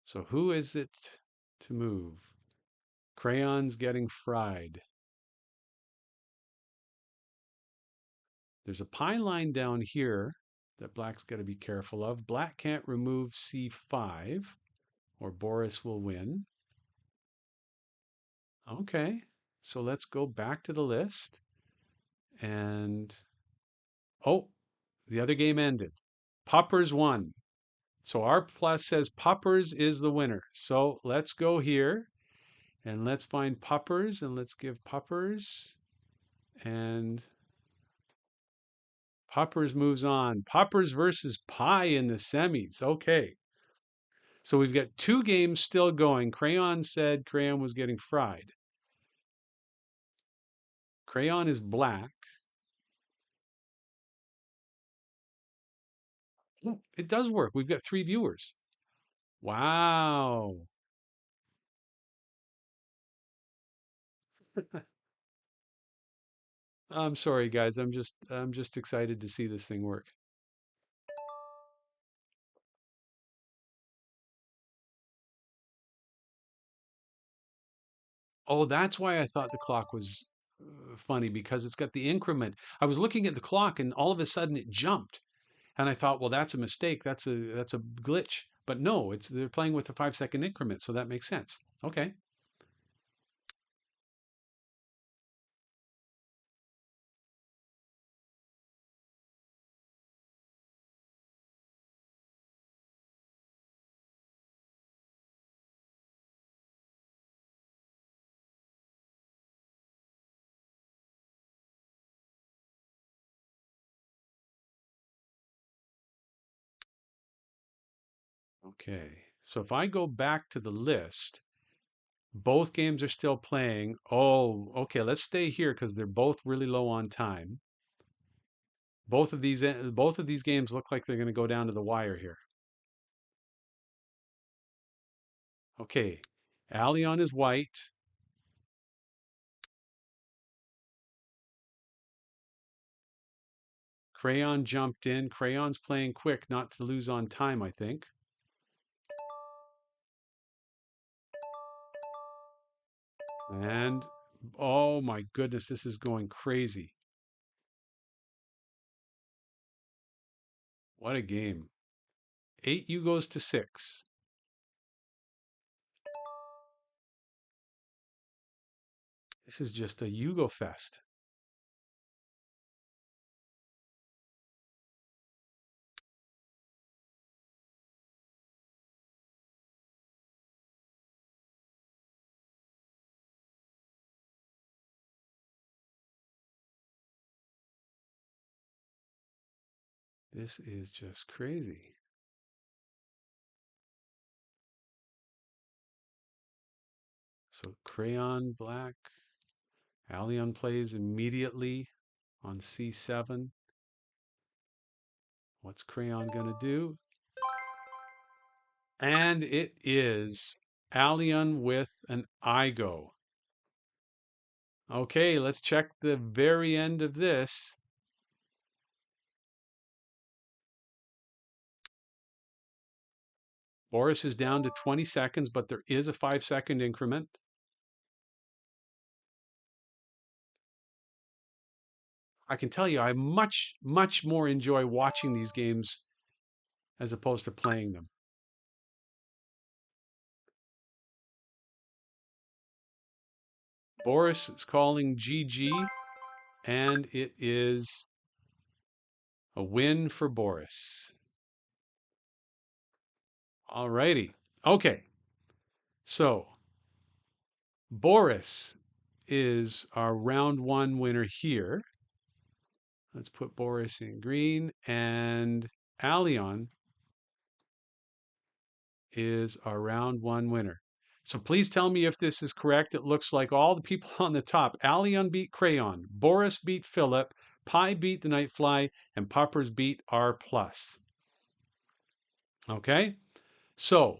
So who is it to move? Crayon's getting fried. There's a pine line down here that black's got to be careful of. Black can't remove C5 or Boris will win. Okay, so let's go back to the list and oh, the other game ended. Poppers won. So R plus says Poppers is the winner. So let's go here and let's find Poppers and let's give Poppers and Poppers moves on. Poppers versus Pie in the semis. Okay. So we've got two games still going. Crayon said Crayon was getting fried. Crayon is black. Oh, it does work. We've got three viewers. Wow. I'm sorry, guys. I'm just excited to see this thing work. Oh, that's why I thought the clock was funny because it's got the increment. I was looking at the clock and all of a sudden it jumped, and I thought, well, that's a mistake. That's a glitch. But no, it's they're playing with a 5 second increment, so that makes sense. Okay. Okay. So if I go back to the list, both games are still playing. Oh, okay. Let's stay here because they're both really low on time. Both of these games look like they're going to go down to the wire here. Okay. Allion is white. Crayon jumped in. Crayon's playing quick, not to lose on time, I think. And oh my goodness, this is going crazy. What a game. 8 Yugos to 6. This is just a Yugo fest. This is just crazy. So Crayon black. Allion plays immediately on C7. What's Crayon going to do? And it is Allion with an Igo. Okay, let's check the very end of this. Boris is down to 20 seconds, but there is a 5 second increment. I can tell you, I much, much more enjoy watching these games as opposed to playing them. Boris is calling GG, and it is a win for Boris. All righty. Okay. So Boris is our round one winner here. Let's put Boris in green, and Allion is our round one winner. So please tell me if this is correct. It looks like all the people on the top. Allion beat Crayon, Boris beat Philip, Pi beat the Nightfly, and Puppers beat R plus. Okay, so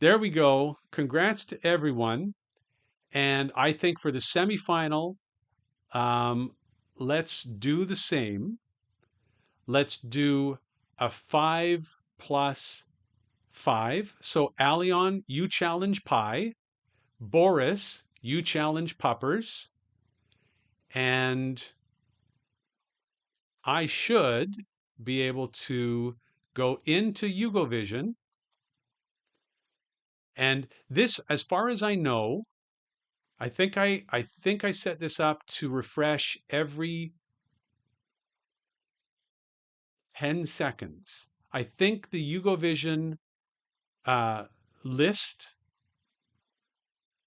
there we go. Congrats to everyone. And I think for the semifinal, um, let's do the same. Let's do a 5 plus 5. So Allion, you challenge Pi. Boris, you challenge Puppers. And I should be able to go into Yugovision. And this, as far as I know, I think I set this up to refresh every 10 seconds. I think the Yugovision uh, list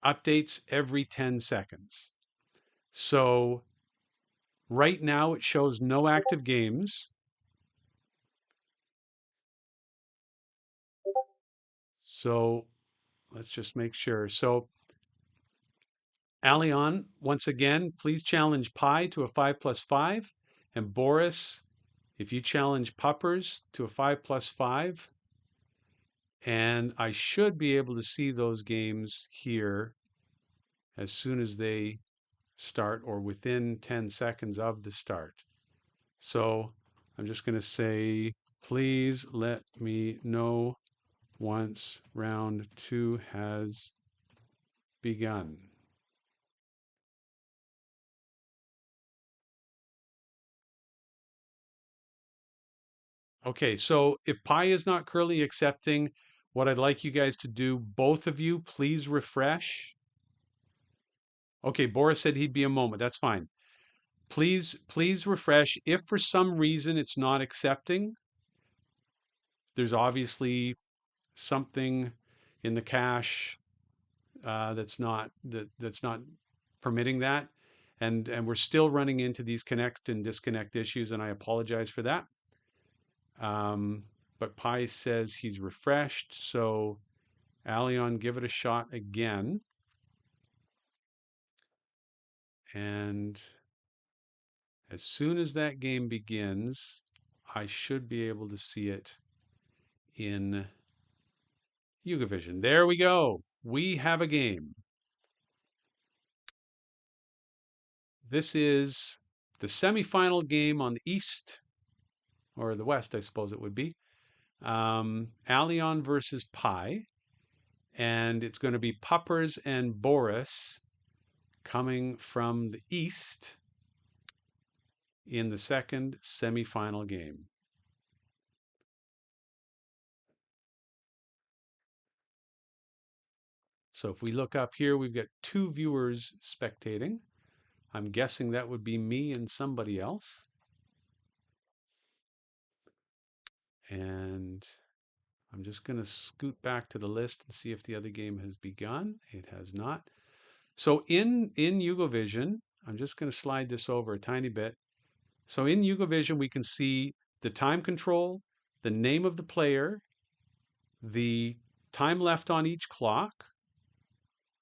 updates every 10 seconds. So right now it shows no active games. So let's just make sure. So Allion, once again, please challenge Pi to a 5 plus 5. And Boris, if you challenge Puppers to a 5 plus 5. And I should be able to see those games here as soon as they start or within 10 seconds of the start. So I'm just going to say, please let me know once round 2 has begun. Okay, so if Pi is not currently accepting, what I'd like you guys to do, both of you, please refresh. Okay, Boris said he'd be a moment. That's fine. Please refresh. If for some reason it's not accepting, there's obviously something in the cache that's not permitting that, and we're still running into these connect and disconnect issues, and I apologize for that. Um, but Pi says he's refreshed, so Alion, give it a shot again, and as soon as that game begins, I should be able to see it in Yugovision. There we go. We have a game. This is the semifinal game on the East, or the West, I suppose it would be. Allion versus Pi, and it's going to be Puppers and Boris coming from the East in the second semifinal game. So if we look up here, we've got 2 viewers spectating. I'm guessing that would be me and somebody else. And I'm just going to scoot back to the list and see if the other game has begun. It has not. So in Yugovision, I'm just going to slide this over a tiny bit. So in Yugovision, we can see the time control, the name of the player, the time left on each clock,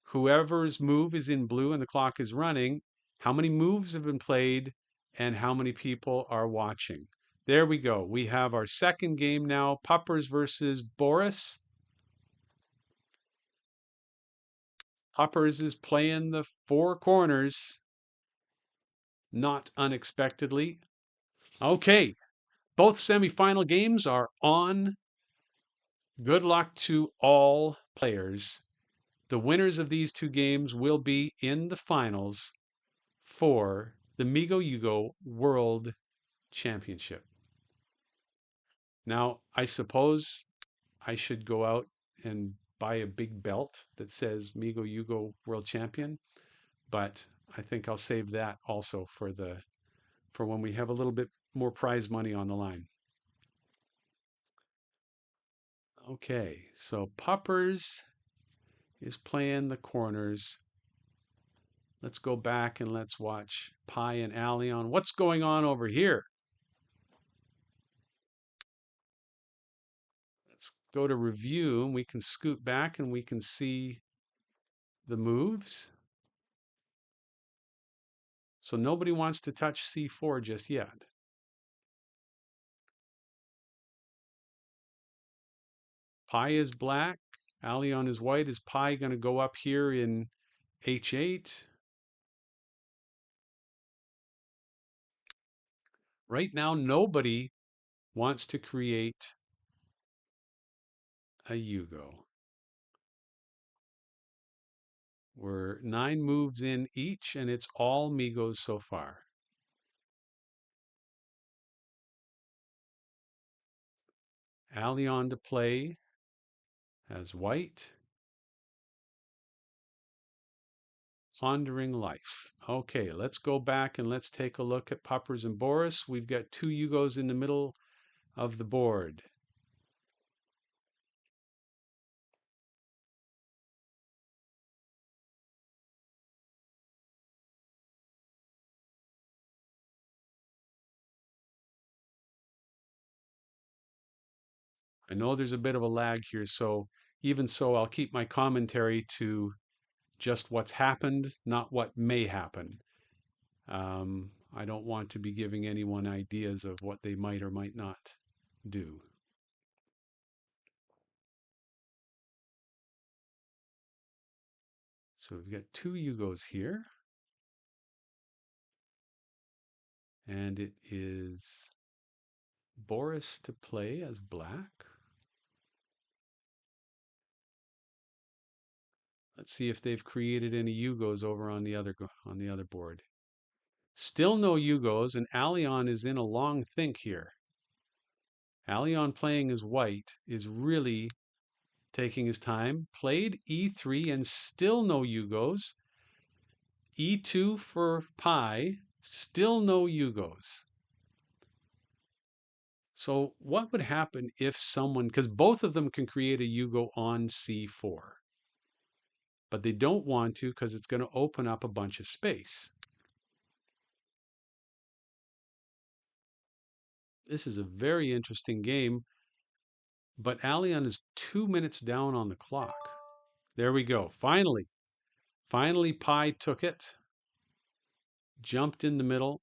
whoever's move is in blue and the clock is running, how many moves have been played, and how many people are watching. There we go. We have our second game now, Puppers versus Boris. Puppers is playing the 4 corners, not unexpectedly. Okay, both semifinal games are on. Good luck to all players. The winners of these 2 games will be in the finals for the Migoyugo World Championship. Now, I suppose I should go out and buy a big belt that says Migoyugo World Champion, but I think I'll save that also for when we have a little bit more prize money on the line. Okay, so Puppers is playing the corners. Let's go back and let's watch Pi and Allion. What's going on over here? Let's go to review and we can scoot back and we can see the moves. So nobody wants to touch C4 just yet. Pi is black, Allion is white. Is Pi going to go up here in H8? Right now, nobody wants to create a Yugo. We're 9 moves in each, and it's all Migos so far. Allion to play as white. Pondering life. Okay, let's go back and let's take a look at Puppers and Boris. We've got 2 Yugos in the middle of the board. I know there's a bit of a lag here, so even so, I'll keep my commentary to just what's happened, not what may happen. I don't want to be giving anyone ideas of what they might or might not do. So we've got 2 Yugos here. And it is Boris to play as black. Let's see if they've created any Yugos over on the other board. Still no Yugos, and Allion is in a long think here. Allion playing as white is really taking his time. Played e3 and still no Yugos. e2 for Pi, still no Yugos. So what would happen if someone, because both of them can create a Yugo on c4, but they don't want to because it's going to open up a bunch of space. This is a very interesting game, but Allian is 2 minutes down on the clock. There we go. Finally, Pi took it, jumped in the middle,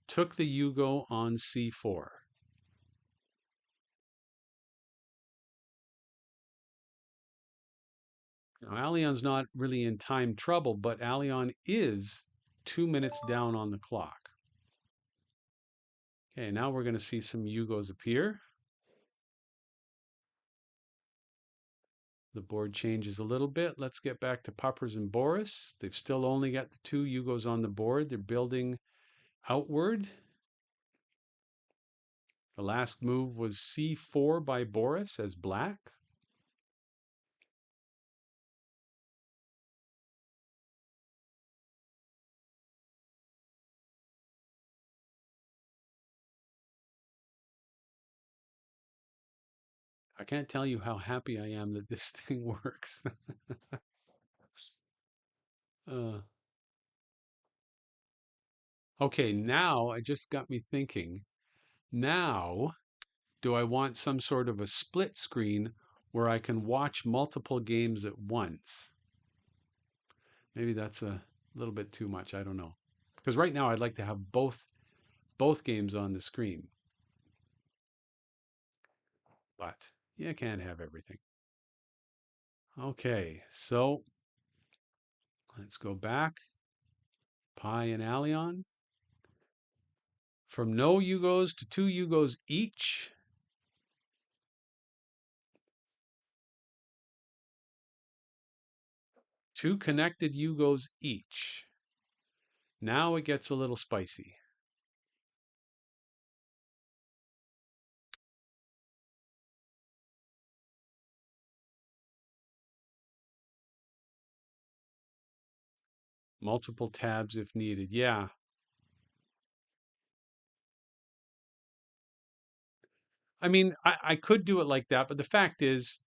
took the Yugo on c4. Now, Allian's not really in time trouble, but Allian is 2 minutes down on the clock. Okay, now we're going to see some Yugos appear. The board changes a little bit. Let's get back to Puppers and Boris. They've still only got the two Yugos on the board. They're building outward. The last move was c4 by Boris as black. I can't tell you how happy I am that this thing works. uh, okay, now it just got me thinking. Now, do I want some sort of a split screen where I can watch multiple games at once? Maybe that's a little bit too much. I don't know. Because right now I'd like to have both games on the screen, but you can't have everything. Okay, so let's go back. Pi and Allion. From no Yugos to two Yugos each. Two connected Yugos each. Now it gets a little spicy. Multiple tabs if needed. Yeah. I mean, I could do it like that, but the fact is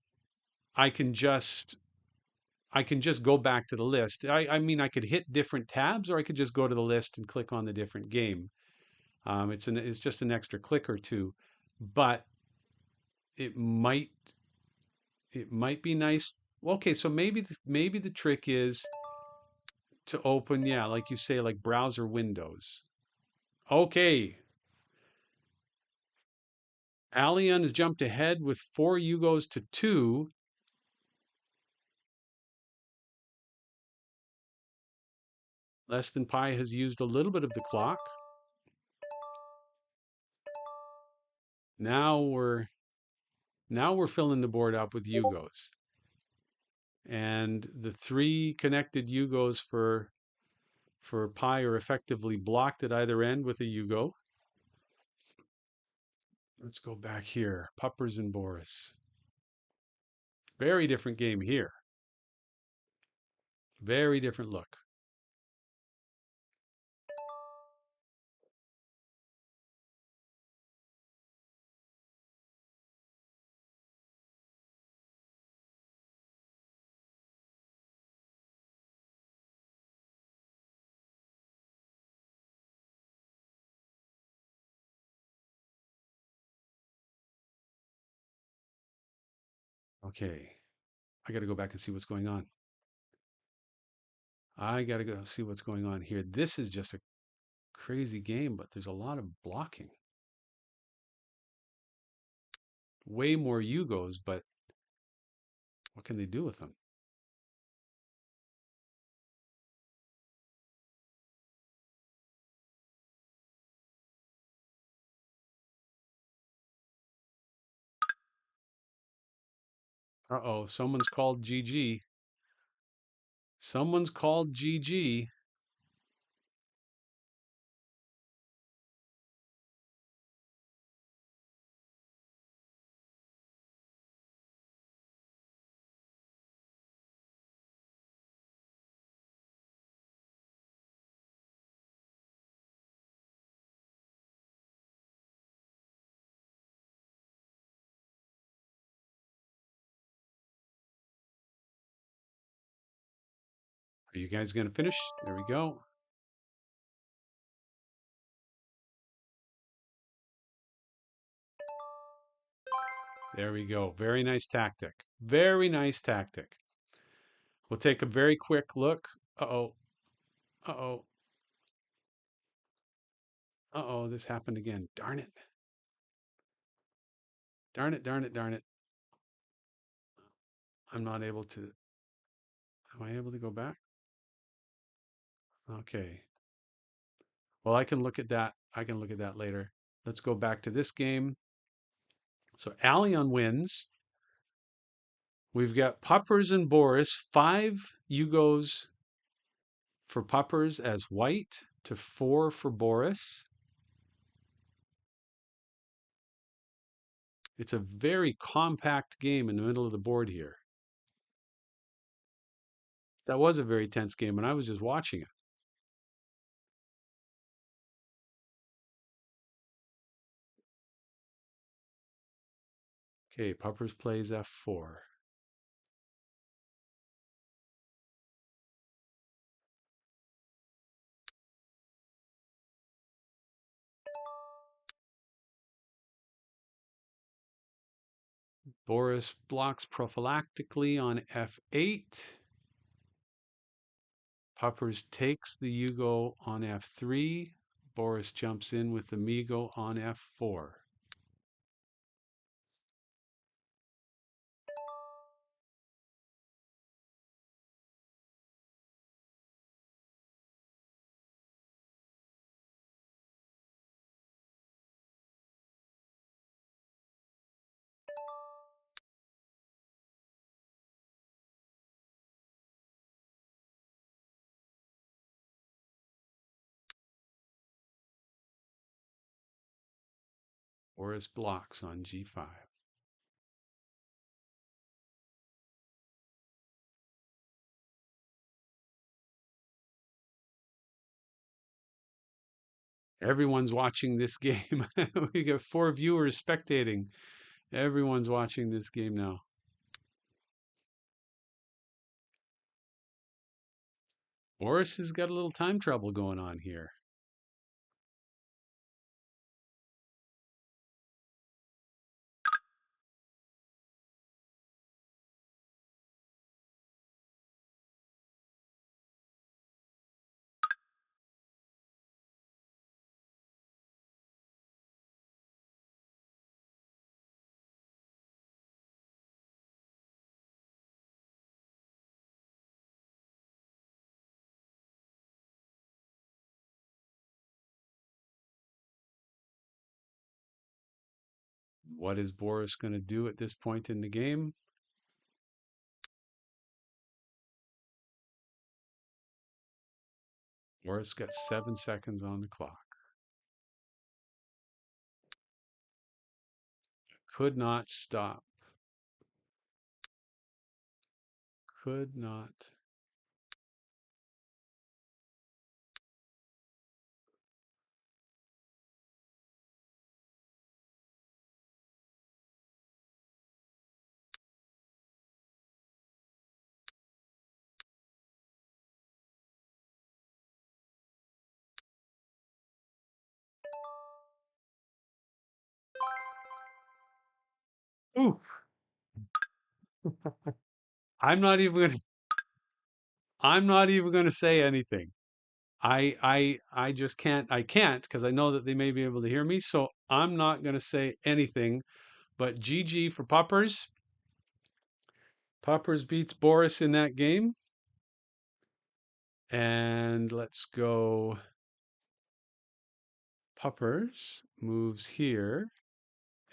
I can just I can just go back to the list. I mean, I could hit different tabs, or I could just go to the list and click on the different game. It's just an extra click or two, but it might it might be nice. Okay, so maybe the trick is to open, yeah, like you say, like browser windows. Okay, Allian has jumped ahead with four Yugos to two. Less than Pi has used a little bit of the clock. Now we're now we're filling the board up with Yugos. And the three connected Yugos for Pi are effectively blocked at either end with a Yugo. Let's go back here. Puppers and Boris. Very different game here. Very different look. Okay. I got to go back and see what's going on. I got to go see what's going on here. This is just a crazy game, but there's a lot of blocking. Way more Yugos, but what can they do with them? Uh-oh, someone's called GG. Someone's called GG. Are you guys going to finish? There we go. There we go. Very nice tactic. Very nice tactic. We'll take a very quick look. Uh-oh. Uh-oh. Uh-oh, this happened again. Darn it. Darn it, darn it, darn it. I'm not able to. Am I able to go back? Okay. Well, I can look at that. I can look at that later. Let's go back to this game. So Allion wins. We've got Puppers and Boris. 5 Yugos for Puppers as white to 4 for Boris. It's a very compact game in the middle of the board here. That was a very tense game, and I was just watching it. Okay, Puppers plays F4. Boris blocks prophylactically on F8. Puppers takes the Yugo on F3. Boris jumps in with the Migo on F4. Boris blocks on G5. Everyone's watching this game. We got 4 viewers spectating. Everyone's watching this game now. Boris has got a little time trouble going on here. What is Boris going to do at this point in the game? Boris got 7 seconds on the clock. Could not stop. Could not. Oof. I'm not even going to I'm not even going to say anything. I just can't. I can't because I know that they may be able to hear me. So I'm not going to say anything. But GG for Puppers. Puppers beats Boris in that game. And let's go. Puppers moves here,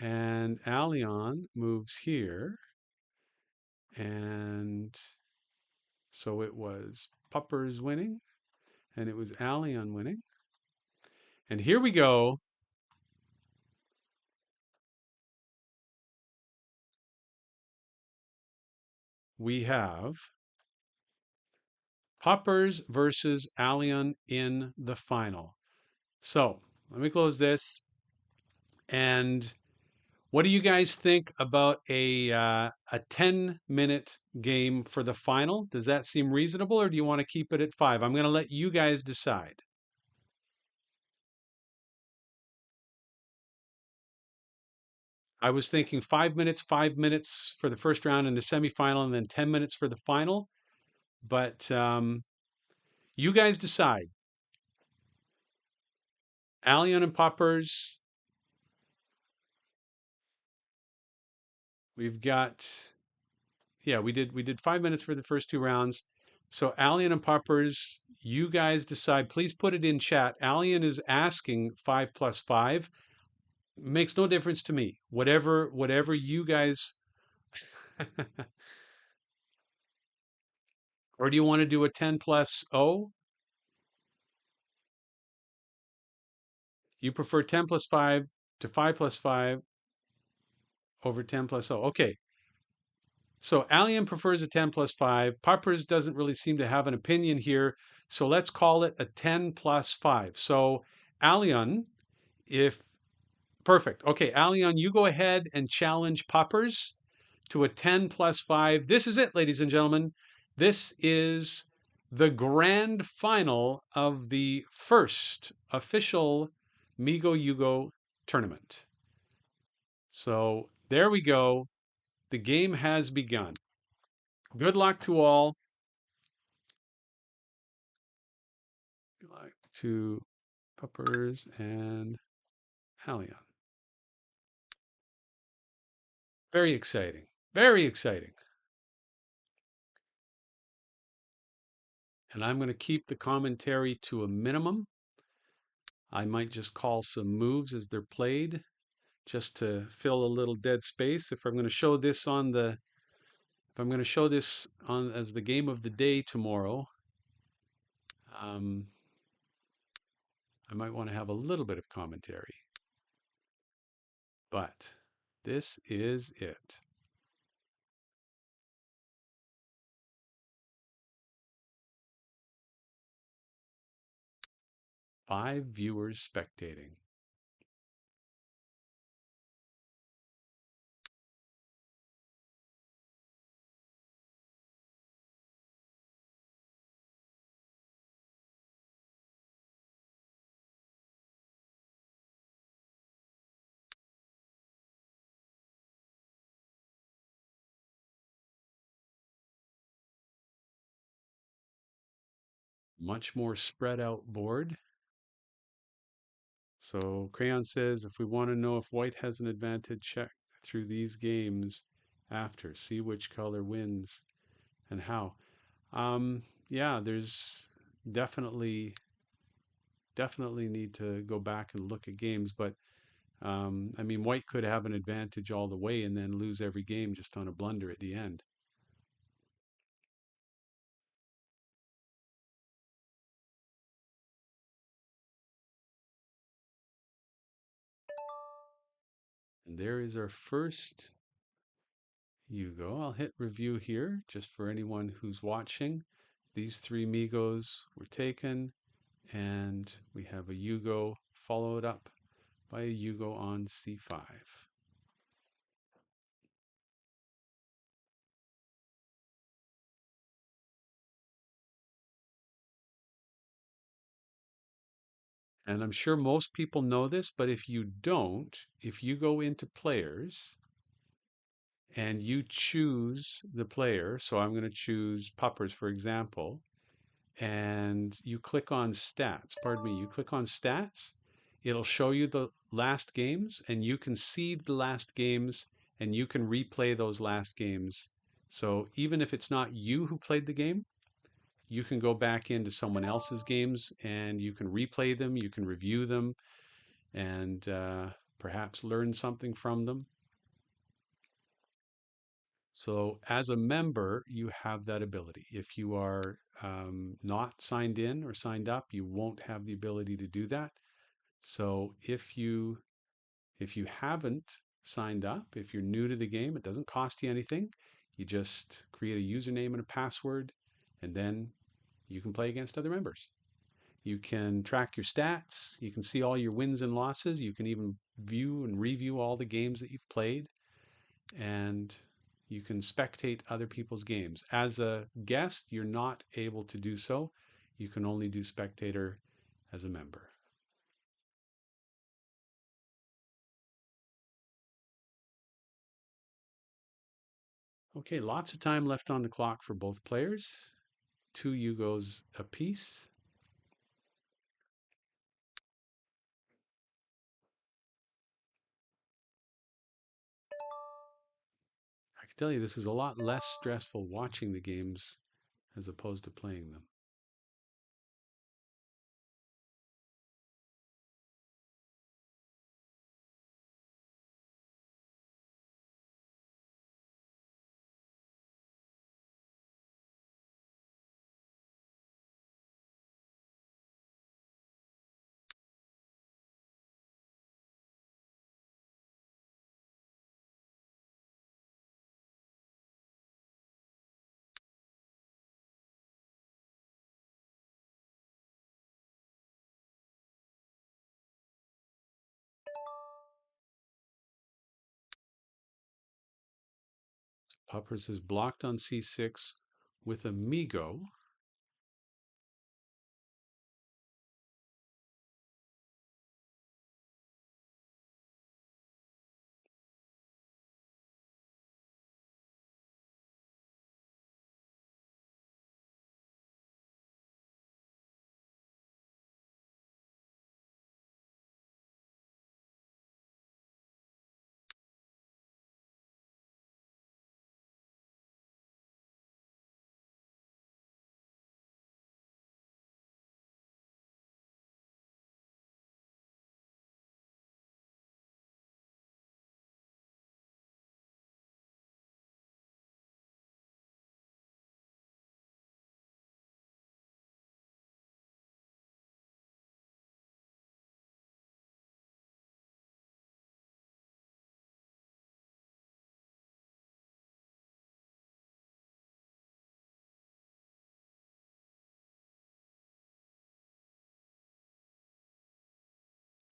and Allion moves here. And so it was Puppers winning, and it was Allion winning. And here we go. We have Puppers versus Allion in the final. So let me close this. And what do you guys think about a 10-minute game for the final? Does that seem reasonable, or do you want to keep it at 5? I'm going to let you guys decide. I was thinking 5 minutes for the first round in the semifinal, and then 10 minutes for the final. But you guys decide. Allion and Poppers, we've got, yeah, we did 5 minutes for the first two rounds. So Allion and Poppers, you guys decide. Please put it in chat. Allion is asking 5 plus 5. Makes no difference to me. Whatever you guys, or do you want to do a 10 plus O? You prefer 10 plus 5 to 5 plus 5 over 10 plus O. Okay. So Allian prefers a 10 plus 5. Poppers doesn't really seem to have an opinion here. So let's call it a 10 plus 5. So Allian, if perfect. Okay, Allian, you go ahead and challenge Poppers to a 10 plus 5. This is it, ladies and gentlemen. This is the grand final of the first official Migoyugo tournament. So there we go. The game has begun. Good luck to all. Good luck to Peppers and Hallion. Very exciting. Very exciting. And I'm going to keep the commentary to a minimum. I might just call some moves as they're played just to fill a little dead space. If I'm going to show this on the if I'm going to show this on as the game of the day tomorrow, um, I might want to have a little bit of commentary. But this is it. 5 viewers spectating. Much more spread out board. So Crayon says, if we want to know if white has an advantage, check through these games after, see which color wins and how. Yeah, there's definitely need to go back and look at games, but I mean, white could have an advantage all the way and then lose every game just on a blunder at the end. And there is our first Yugo. I'll hit review here just for anyone who's watching. These three Migos were taken, and we have a Yugo followed up by a Yugo on c5. And I'm sure most people know this, but if you don't, if you go into players and you choose the player, so I'm going to choose Puppers, for example, and you click on stats, pardon me, you click on stats, it'll show you the last games and you can see the last games and you can replay those last games. So even if it's not you who played the game, you can go back into someone else's games and you can replay them, you can review them, and perhaps learn something from them. So as a member, you have that ability. If you are not signed in or signed up, you won't have the ability to do that. So if you haven't signed up, if you're new to the game, it doesn't cost you anything. You just create a username and a password, and then you can play against other members. You can track your stats. You can see all your wins and losses. You can even view and review all the games that you've played. And you can spectate other people's games. As a guest, you're not able to do so. You can only do spectator as a member. Okay, lots of time left on the clock for both players. 2 Yugos apiece. I can tell you this is a lot less stressful watching the games as opposed to playing them. Puppers is blocked on c6 with a Migo.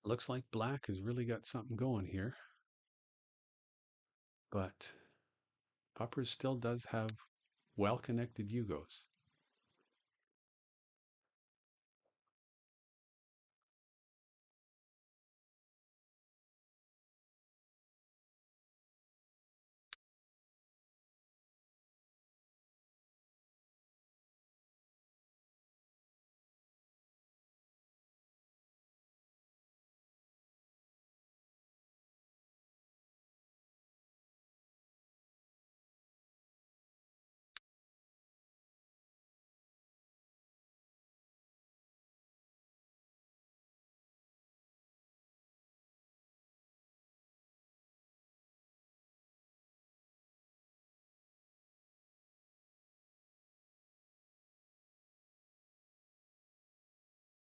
Looks like black has really got something going here, but Puppers still does have well-connected Yugos.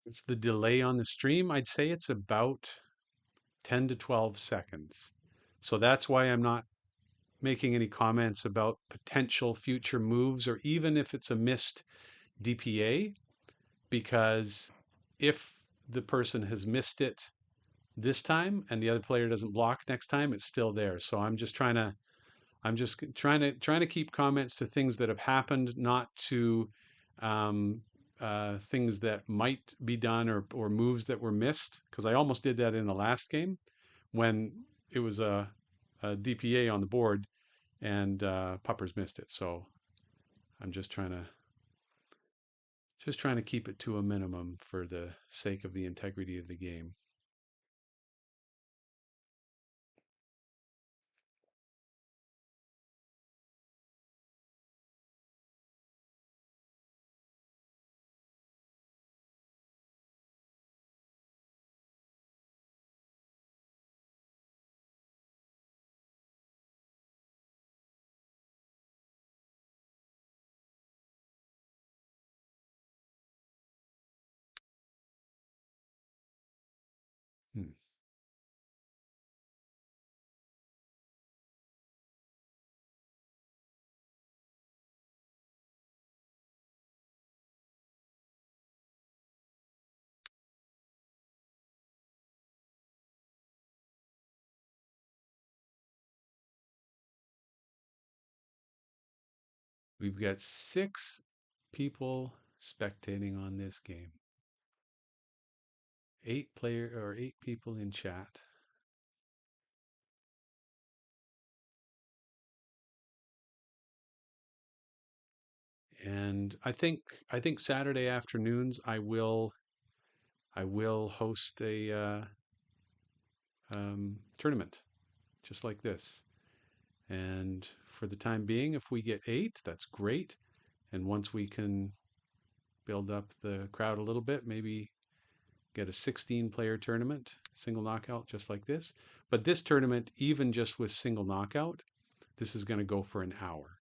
It's the delay on the stream. I'd say it's about 10 to 12 seconds. So that's why I'm not making any comments about potential future moves or even if it's a missed DPA, because if the person has missed it this time and the other player doesn't block next time, it's still there. So I'm just trying to keep comments to things that have happened, not to um, things that might be done or moves that were missed. Because I almost did that in the last game when it was a DPA on the board and Puppers missed it. So I'm just trying to keep it to a minimum for the sake of the integrity of the game. Hmm. We've got 6 people spectating on this game. 8 people in chat. And I think Saturday afternoons I will host a tournament just like this. And for the time being, if we get 8, that's great. And once we can build up the crowd a little bit, maybe get a 16-player tournament, single knockout, just like this. But this tournament, even just with single knockout, this is going to go for an hour.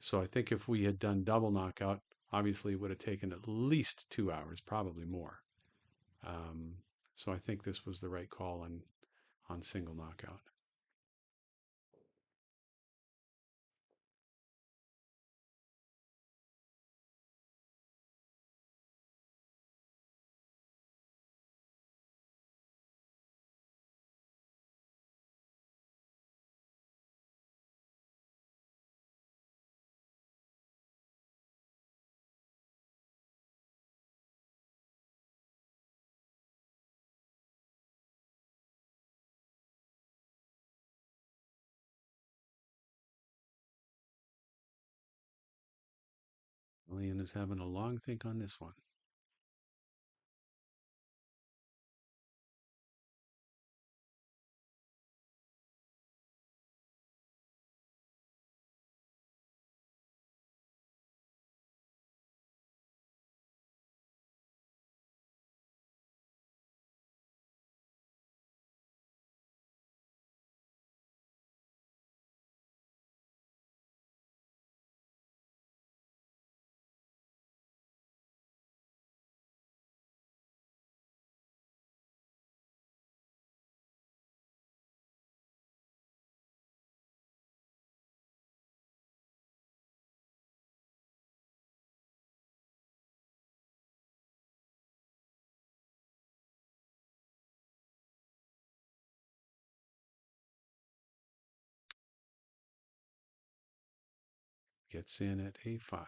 So I think if we had done double knockout, obviously it would have taken at least 2 hours, probably more. Um, so I think this was the right call on single knockout. Lillian is having a long think on this one. Gets in at A5.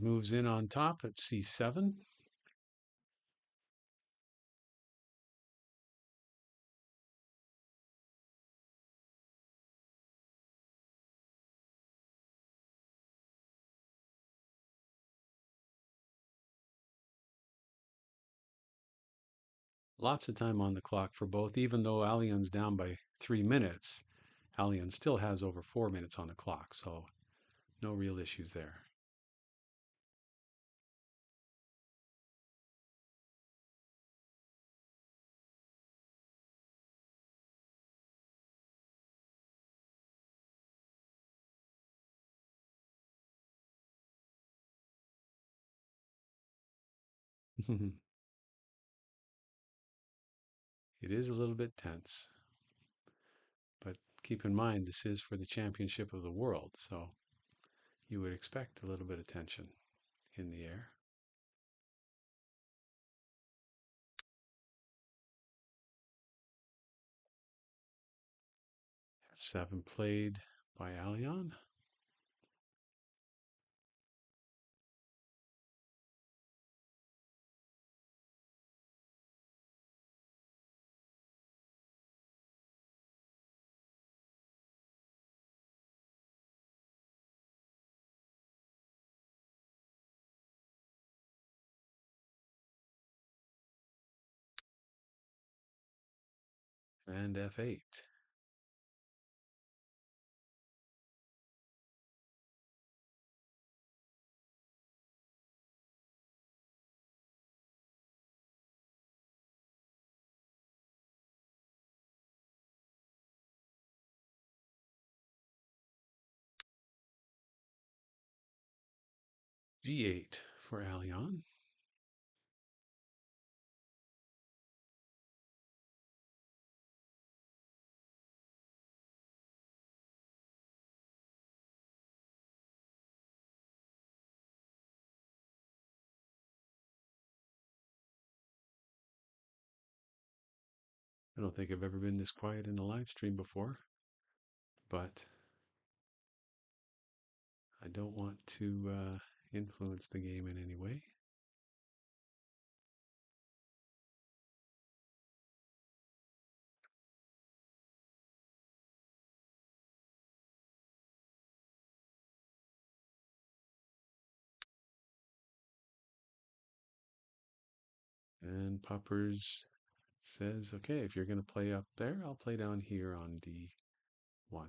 Moves in on top at C7. Lots of time on the clock for both, even though Allianz down by 3 minutes. Allianz still has over 4 minutes on the clock, so no real issues there. It is a little bit tense, but keep in mind this is for the championship of the world, so you would expect a little bit of tension in the air. F7 played by Allian. And F8. G8 for Allion. I don't think I've ever been this quiet in a live stream before, but I don't want to influence the game in any way. And Poppers says, okay, if you're going to play up there, I'll play down here on D1.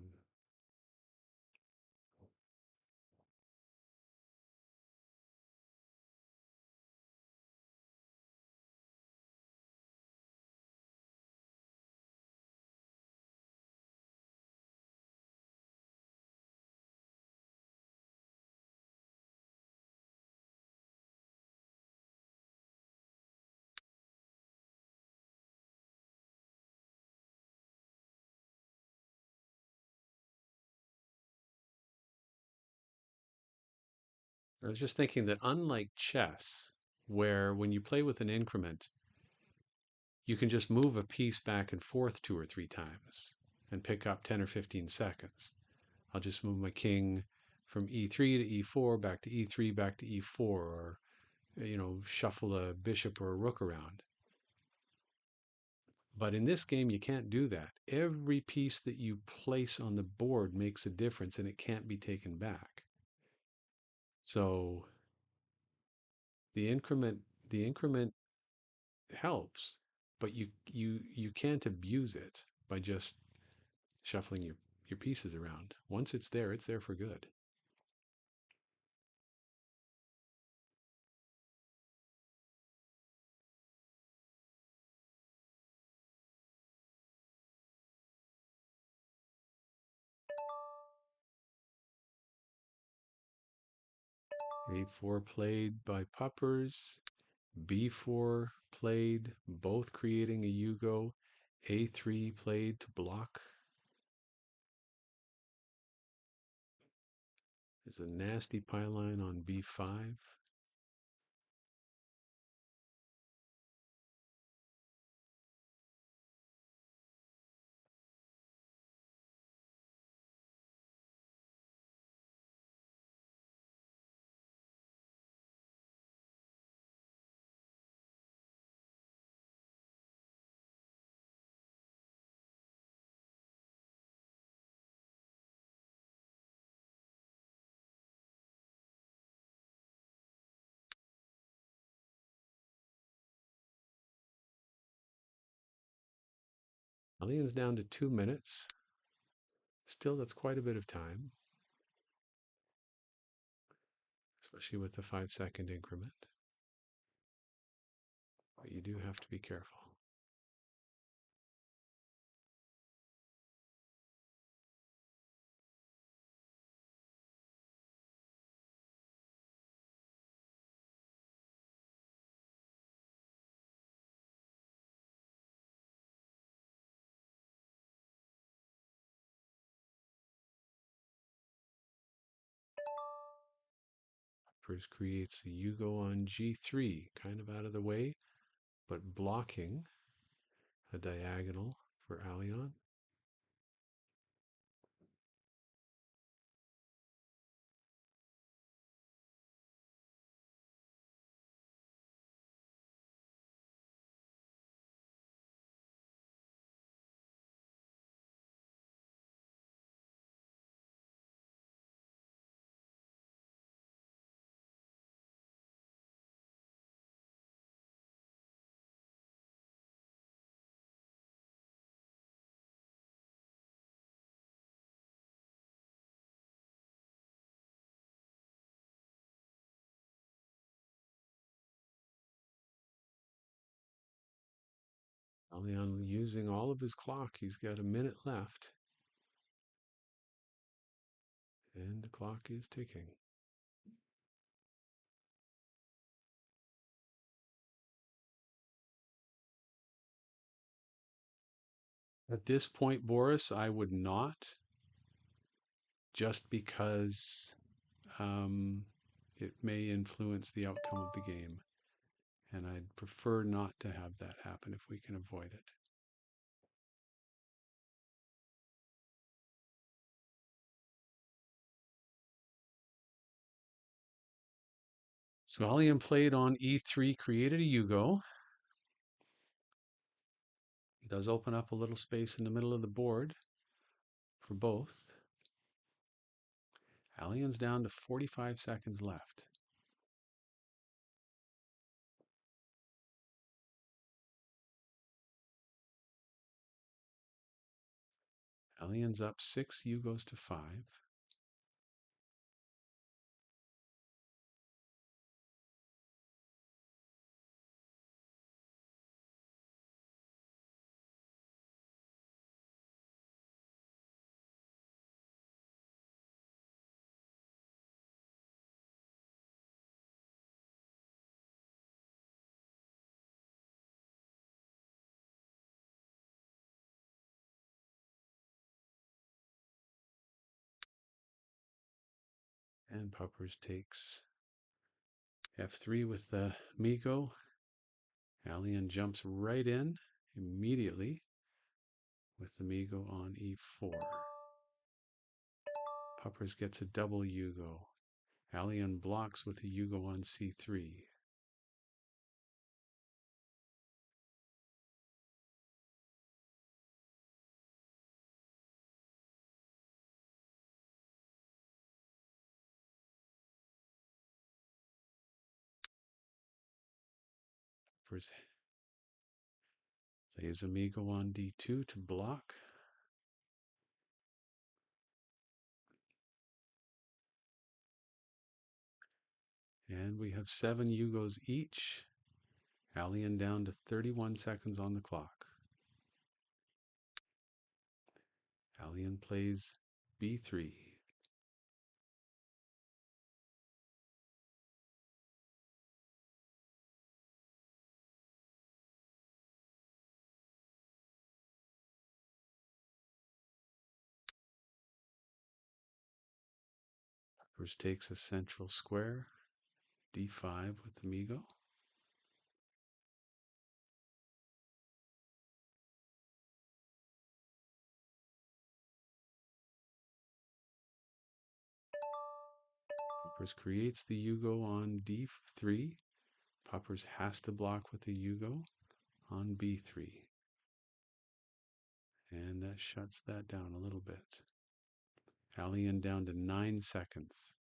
I was just thinking that unlike chess, where when you play with an increment, you can just move a piece back and forth 2 or 3 times and pick up 10 or 15 seconds. I'll just move my king from E3 to E4, back to E3, back to E4, or shuffle a bishop or a rook around. But in this game, you can't do that. Every piece that you place on the board makes a difference and it can't be taken back. So the increment helps, but you can't abuse it by just shuffling your pieces around. Once it's there for good. A4 played by Puppers, B4 played, both creating a Yugo, A3 played to block. There's a nasty pylon on B5. Allian's down to 2 minutes. Still, that's quite a bit of time, especially with the 5-second increment. But you do have to be careful. First creates a Yugo on G3, kind of out of the way, but blocking a diagonal for Allian. Allian using all of his clock. He's got a minute left. And the clock is ticking. At this point, Boris, I would not, just because it may influence the outcome of the game. And I'd prefer not to have that happen if we can avoid it. So Allian played on e3, created a Yugo. It does open up a little space in the middle of the board for both. Allian's down to 45 seconds left. Allian's up 6, Yugos to 5. And Puppers takes f3 with the Migo. Allian jumps right in immediately with the Migo on e4. Puppers gets a double Yugo. Allian blocks with a Yugo on c3. Puppers plays Amigo on d2 to block. And we have 7 Yugos each. Allian down to 31 seconds on the clock. Allian plays b3. Puppers takes a central square, d5 with Amigo. Puppers creates the Yugo on d3. Puppers has to block with the Yugo on b3. And that shuts that down a little bit. Allian down to 9 seconds.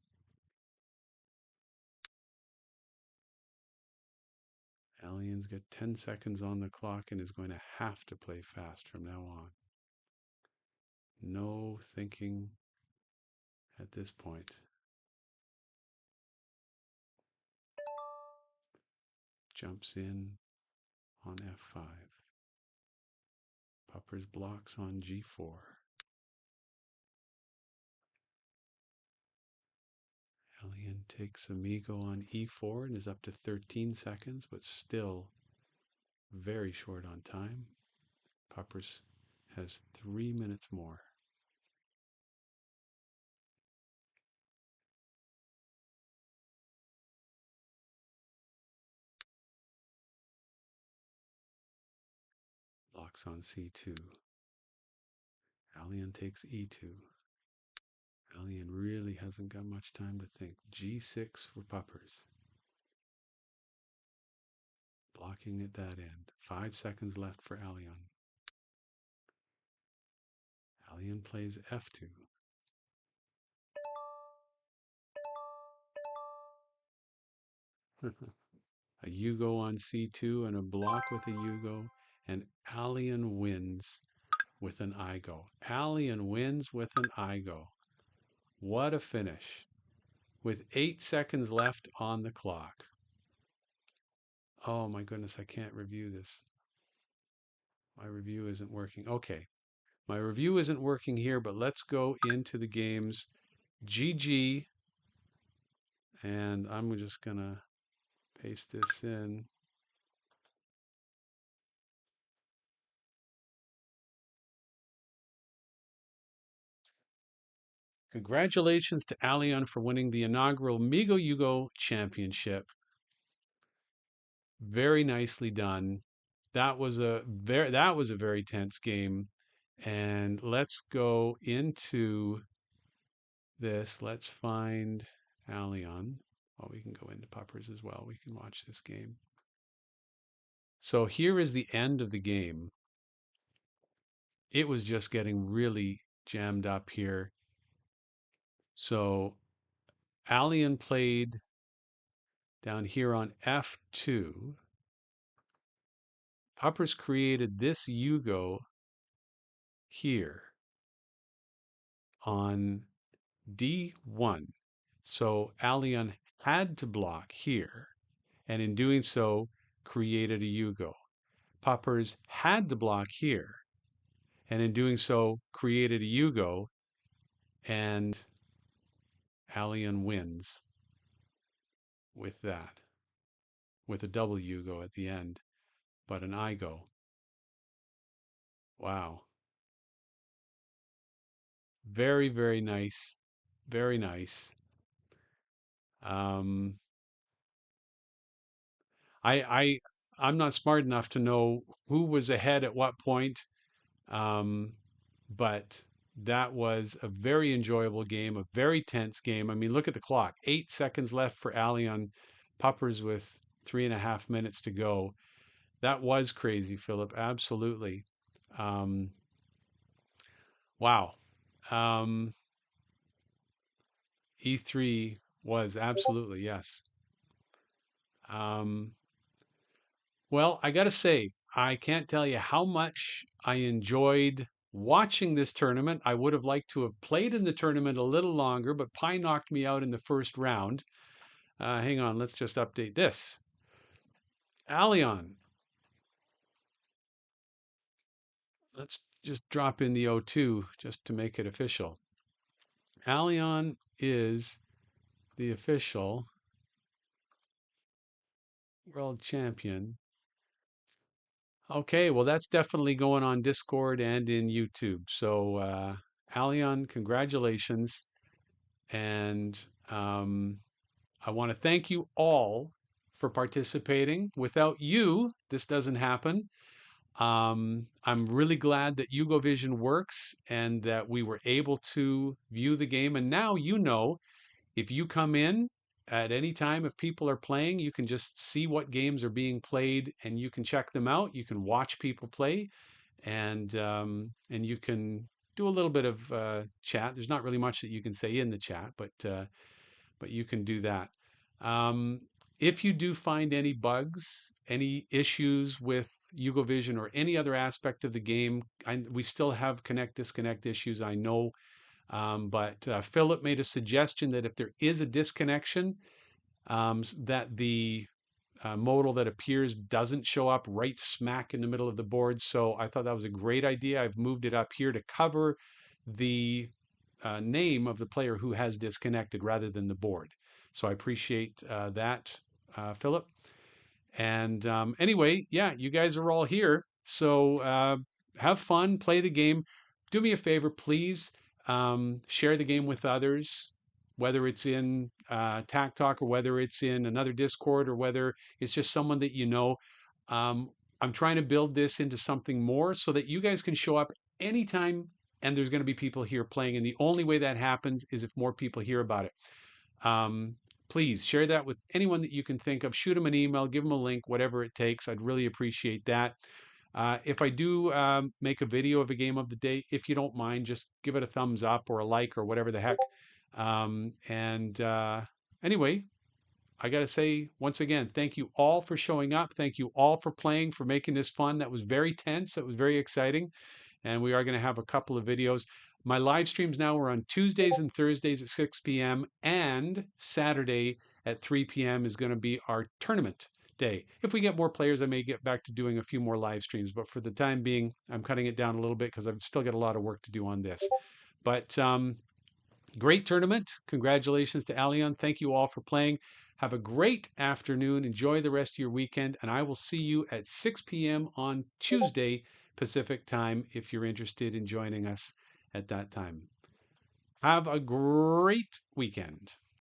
Allian's got 10 seconds on the clock and is going to have to play fast from now on. No thinking at this point. Jumps in on f5. Puppers blocks on g4. Allian takes Amigo on e4 and is up to 13 seconds, but still very short on time. Puppers has 3 minutes more. Blocks on c2. Allian takes e2. Allian really hasn't got much time to think. g6 for Puppers. Blocking at that end. 5 seconds left for Allian. Allian plays f2. A Yugo on c2 and a block with a Yugo, and Allian wins with an Igo. Allian wins with an Igo. What a finish. With 8 seconds left on the clock. Oh my goodness, I can't review this. My review isn't working. Okay. My review isn't working here, but let's go into the games. GG, and I'm just gonna paste this in. Congratulations to Allion for winning the inaugural Migoyugo Championship. Very nicely done. That was a very tense game. And let's go into this. Let's find Allion. Well, we can go into Puppers as well. We can watch this game. So here is the end of the game. It was just getting really jammed up here. So Allion played down here on F2. Puppers created this Yugo here on D1. So Allion had to block here, and in doing so, created a Yugo. Puppers had to block here, and in doing so, created a Yugo, and Allion wins with that, with a double Yugo at the end, but an Igo. Wow. Very, very nice. Very nice. Um, I, I, I'm not smart enough to know who was ahead at what point. Um, but that was a very enjoyable game, a very tense game. I mean, look at the clock. 8 seconds left for Allion. Puppers with 3.5 minutes to go. That was crazy, Philip. Absolutely. Um, wow. Um, E3 was absolutely, yes. Um, well, I got to say, I can't tell you how much I enjoyed watching this tournament. I would have liked to have played in the tournament a little longer, but Pi knocked me out in the first round. Hang on, let's just update this. Allion, let's just drop in the O2 just to make it official. Allion is the official world champion. Okay, well, that's definitely going on Discord and in YouTube. So, Allion, congratulations. And I want to thank you all for participating. Without you, this doesn't happen. I'm really glad that Vision works and that we were able to view the game. And now you know if you come in at any time, if people are playing, you can just see what games are being played and you can check them out. You can watch people play and you can do a little bit of chat. There's not really much that you can say in the chat, but you can do that. Um, if you do find any bugs, any issues with Vision or any other aspect of the game, we still have connect disconnect issues, I know. But Philip made a suggestion that if there is a disconnection, that the modal that appears doesn't show up right smack in the middle of the board. So I thought that was a great idea. I've moved it up here to cover the name of the player who has disconnected rather than the board. So I appreciate that, Philip. And anyway, yeah, you guys are all here. So have fun, play the game. Do me a favor, please. Share the game with others, whether it's in Tac Talk or whether it's in another Discord or whether it's just someone that you know. Um, I'm trying to build this into something more so that you guys can show up anytime and there's going to be people here playing. And the only way that happens is if more people hear about it. Um, please share that with anyone that you can think of. Shoot them an email, give them a link, whatever it takes. I'd really appreciate that. If I do make a video of a game of the day, if you don't mind, just give it a thumbs up or a like or whatever the heck. And anyway, I got to say once again, thank you all for showing up. Thank you all for playing, for making this fun. That was very tense. That was very exciting and we are going to have a couple of videos. My live streams now are on Tuesdays and Thursdays at 6 p.m. and Saturday at 3 p.m. is going to be our tournament day. If we get more players, I may get back to doing a few more live streams, but for the time being, I'm cutting it down a little bit because I've still got a lot of work to do on this. But great tournament. Congratulations to Alion. Thank you all for playing. Have a great afternoon. Enjoy the rest of your weekend, and I will see you at 6 p.m. on Tuesday Pacific time if you're interested in joining us at that time. Have a great weekend.